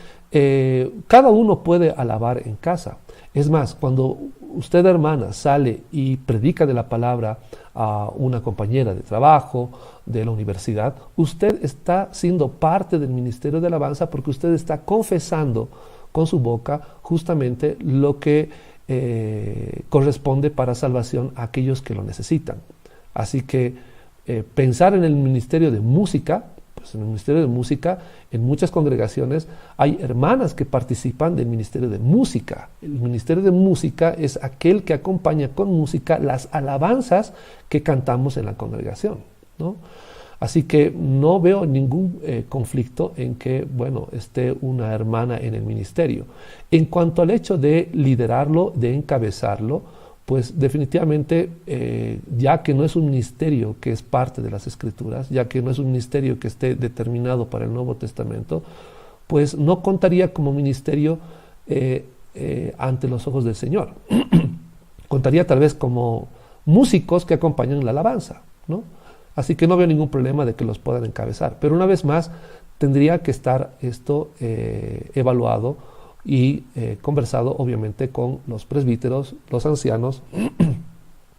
Speaker 1: cada uno puede alabar en casa. Es más, cuando usted, hermana, sale y predica de la palabra a una compañera de trabajo, de la universidad, usted está siendo parte del ministerio de alabanza porque usted está confesando con su boca justamente lo que corresponde para salvación a aquellos que lo necesitan. Así que pensar en el ministerio de música, pues en el ministerio de música, en muchas congregaciones hay hermanas que participan del ministerio de música. El ministerio de música es aquel que acompaña con música las alabanzas que cantamos en la congregación, ¿no? Así que no veo ningún conflicto en que, bueno, esté una hermana en el ministerio. En cuanto al hecho de liderarlo, de encabezarlo, pues definitivamente, ya que no es un ministerio que es parte de las Escrituras, ya que no es un ministerio que esté determinado para el Nuevo Testamento, pues no contaría como ministerio ante los ojos del Señor. Contaría tal vez como músicos que acompañan la alabanza, ¿no? Así que no veo ningún problema de que los puedan encabezar. Pero una vez más, tendría que estar esto evaluado y conversado obviamente con los presbíteros, los ancianos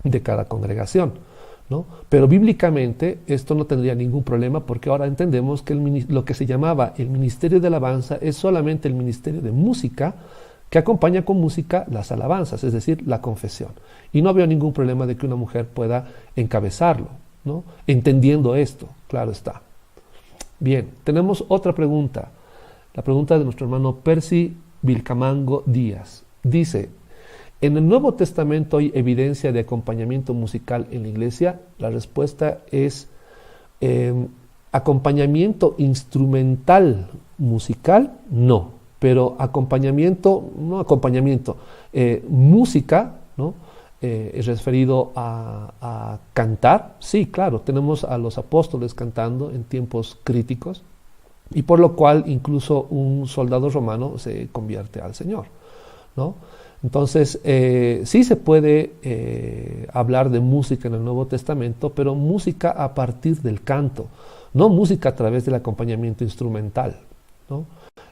Speaker 1: de cada congregación, ¿no? Pero bíblicamente esto no tendría ningún problema porque ahora entendemos que lo que se llamaba el ministerio de alabanza es solamente el ministerio de música que acompaña con música las alabanzas, es decir, la confesión. Y no veo ningún problema de que una mujer pueda encabezarlo, ¿no? Entendiendo esto, claro está. Bien, tenemos otra pregunta. La pregunta de nuestro hermano Percy Vilcamango Díaz. Dice, ¿en el Nuevo Testamento hay evidencia de acompañamiento musical en la iglesia? La respuesta es acompañamiento instrumental musical, no. Pero música, ¿no? Es referido a cantar. Sí, claro, tenemos a los apóstoles cantando en tiempos críticos, y por lo cual incluso un soldado romano se convierte al Señor, ¿no? Entonces, sí se puede hablar de música en el Nuevo Testamento, pero música a partir del canto, no música a través del acompañamiento instrumental, ¿no?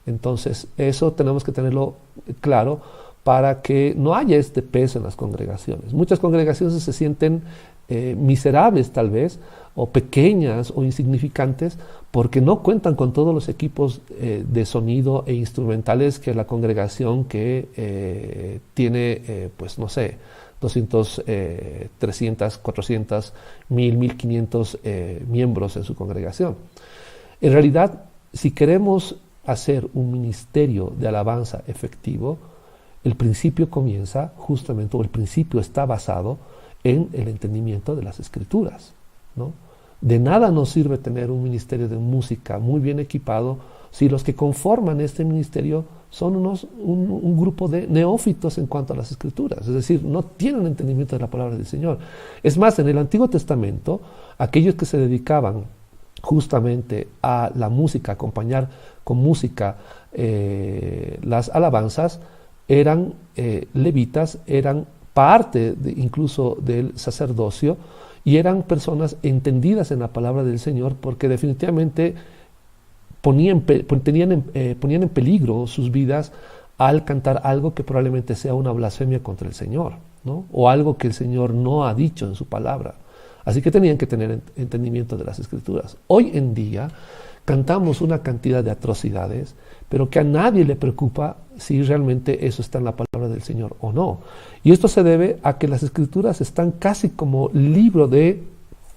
Speaker 1: Entonces, eso tenemos que tenerlo claro para que no haya este peso en las congregaciones. Muchas congregaciones se sienten miserables tal vez, o pequeñas o insignificantes, porque no cuentan con todos los equipos de sonido e instrumentales que la congregación que tiene, pues no sé, 200, 300, 400, 1000, 1500 miembros en su congregación. En realidad, si queremos hacer un ministerio de alabanza efectivo, el principio comienza justamente, o el principio está basado en el entendimiento de las Escrituras, ¿no? De nada nos sirve tener un ministerio de música muy bien equipado si los que conforman este ministerio son un grupo de neófitos en cuanto a las Escrituras, es decir, no tienen entendimiento de la palabra del Señor. Es más, en el Antiguo Testamento, aquellos que se dedicaban justamente a la música, a acompañar con música las alabanzas, eran levitas, eran parte incluso del sacerdocio, y eran personas entendidas en la palabra del Señor, porque definitivamente ponían en peligro sus vidas al cantar algo que probablemente sea una blasfemia contra el Señor, ¿no? O algo que el Señor no ha dicho en su palabra. Así que tenían que tener entendimiento de las Escrituras. Hoy en día cantamos una cantidad de atrocidades, pero que a nadie le preocupa si realmente eso está en la palabra del Señor o no. Y esto se debe a que las Escrituras están casi como libro de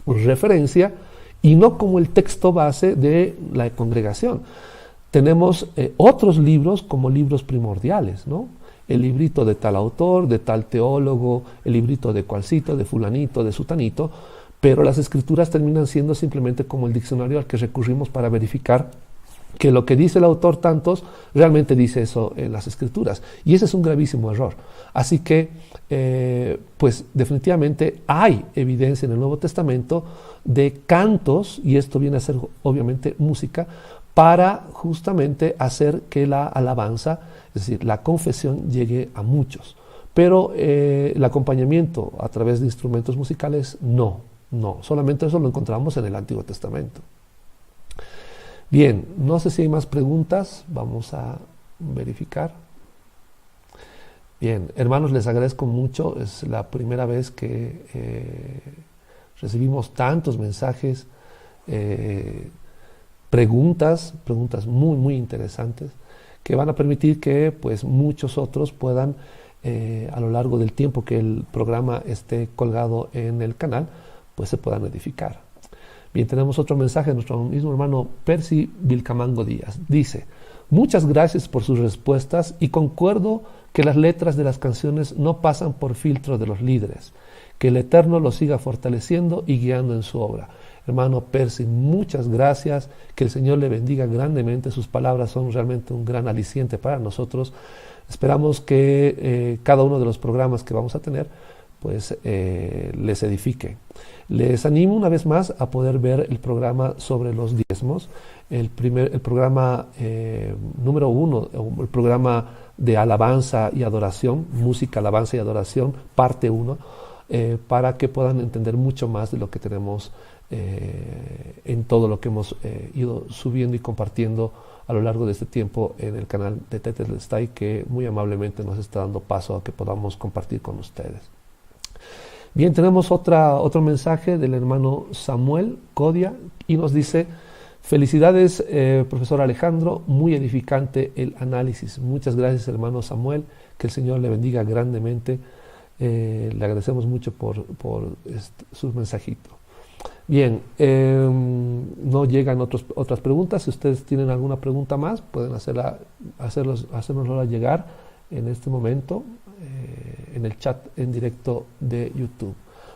Speaker 1: referencia y no como el texto base de la congregación. Tenemos otros libros como libros primordiales, ¿no? El librito de tal autor, de tal teólogo, el librito de cualcito, de fulanito, de sutanito, pero las Escrituras terminan siendo simplemente como el diccionario al que recurrimos para verificar que lo que dice el autor tantos realmente dice eso en las Escrituras. Y ese es un gravísimo error. Así que, pues definitivamente hay evidencia en el Nuevo Testamento de cantos, y esto viene a ser obviamente música, para justamente hacer que la alabanza, es decir, la confesión, llegue a muchos. Pero el acompañamiento a través de instrumentos musicales, no, solamente eso lo encontramos en el Antiguo Testamento. Bien, no sé si hay más preguntas, vamos a verificar. Bien, hermanos, les agradezco mucho, es la primera vez que recibimos tantos mensajes, preguntas muy, muy interesantes, que van a permitir que pues muchos otros puedan, a lo largo del tiempo que el programa esté colgado en el canal, pues se puedan edificar. Bien, tenemos otro mensaje de nuestro mismo hermano Percy Vilcamango Díaz. Dice: muchas gracias por sus respuestas y concuerdo que las letras de las canciones no pasan por filtro de los líderes. Que el Eterno los siga fortaleciendo y guiando en su obra. Hermano Percy, muchas gracias, que el Señor le bendiga grandemente, sus palabras son realmente un gran aliciente para nosotros. Esperamos que cada uno de los programas que vamos a tener pues les edifique. Les animo una vez más a poder ver el programa sobre los diezmos, el programa número 1, el programa de alabanza y adoración, música, alabanza y adoración, parte 1, para que puedan entender mucho más de lo que tenemos en todo lo que hemos ido subiendo y compartiendo a lo largo de este tiempo en el canal de Tetelestai, que muy amablemente nos está dando paso a que podamos compartir con ustedes. Bien, tenemos otro mensaje del hermano Samuel Codia y nos dice: felicidades, profesor Alejandro, muy edificante el análisis. Muchas gracias, hermano Samuel, que el Señor le bendiga grandemente. Le agradecemos mucho por sus mensajitos. Bien, no llegan otras preguntas. Si ustedes tienen alguna pregunta más, pueden hacérnosla llegar en este momento en el chat en directo de YouTube.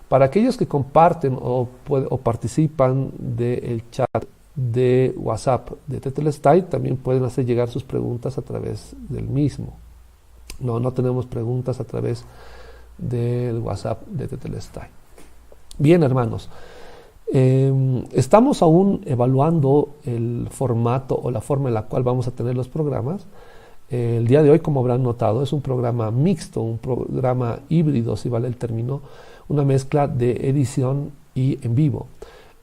Speaker 1: Para aquellos que comparten o participan del chat de WhatsApp de Tetelestai, también pueden hacer llegar sus preguntas a través del mismo. No tenemos preguntas a través del WhatsApp de Tetelestai. Bien, hermanos, estamos aún evaluando el formato o la forma en la cual vamos a tener los programas. El día de hoy, como habrán notado, es un programa mixto, un programa híbrido, si vale el término, una mezcla de edición y en vivo.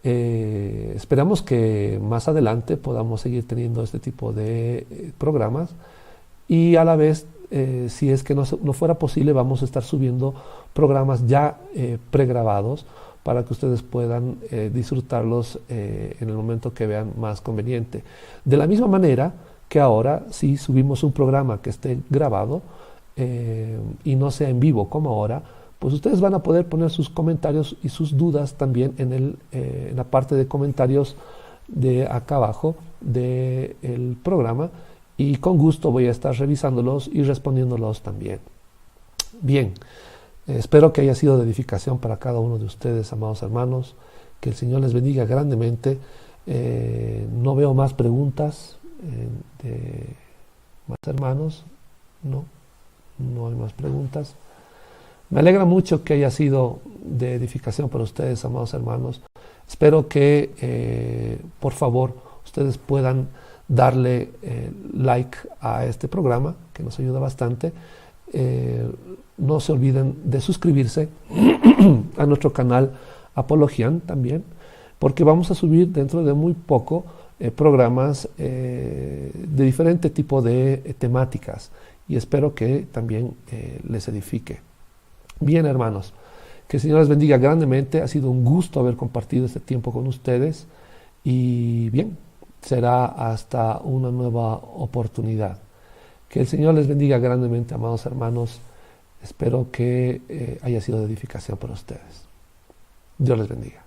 Speaker 1: Esperamos que más adelante podamos seguir teniendo este tipo de programas y a la vez, si es que no fuera posible, vamos a estar subiendo programas ya pregrabados para que ustedes puedan disfrutarlos en el momento que vean más conveniente. De la misma manera que ahora, si subimos un programa que esté grabado y no sea en vivo como ahora, pues ustedes van a poder poner sus comentarios y sus dudas también en la parte de comentarios de acá abajo del programa, y con gusto voy a estar revisándolos y respondiéndolos también. Bien, espero que haya sido de edificación para cada uno de ustedes, amados hermanos, que el Señor les bendiga grandemente. No veo más preguntas de más hermanos, no hay más preguntas. Me alegra mucho que haya sido de edificación para ustedes, amados hermanos. Espero que por favor ustedes puedan darle like a este programa, que nos ayuda bastante. No se olviden de suscribirse a nuestro canal Apologian también, porque vamos a subir dentro de muy poco programas de diferente tipo de temáticas, y espero que también les edifique. Bien, hermanos, que el Señor les bendiga grandemente. Ha sido un gusto haber compartido este tiempo con ustedes, y bien, será hasta una nueva oportunidad. Que el Señor les bendiga grandemente, amados hermanos. Espero que haya sido de edificación para ustedes. Dios les bendiga.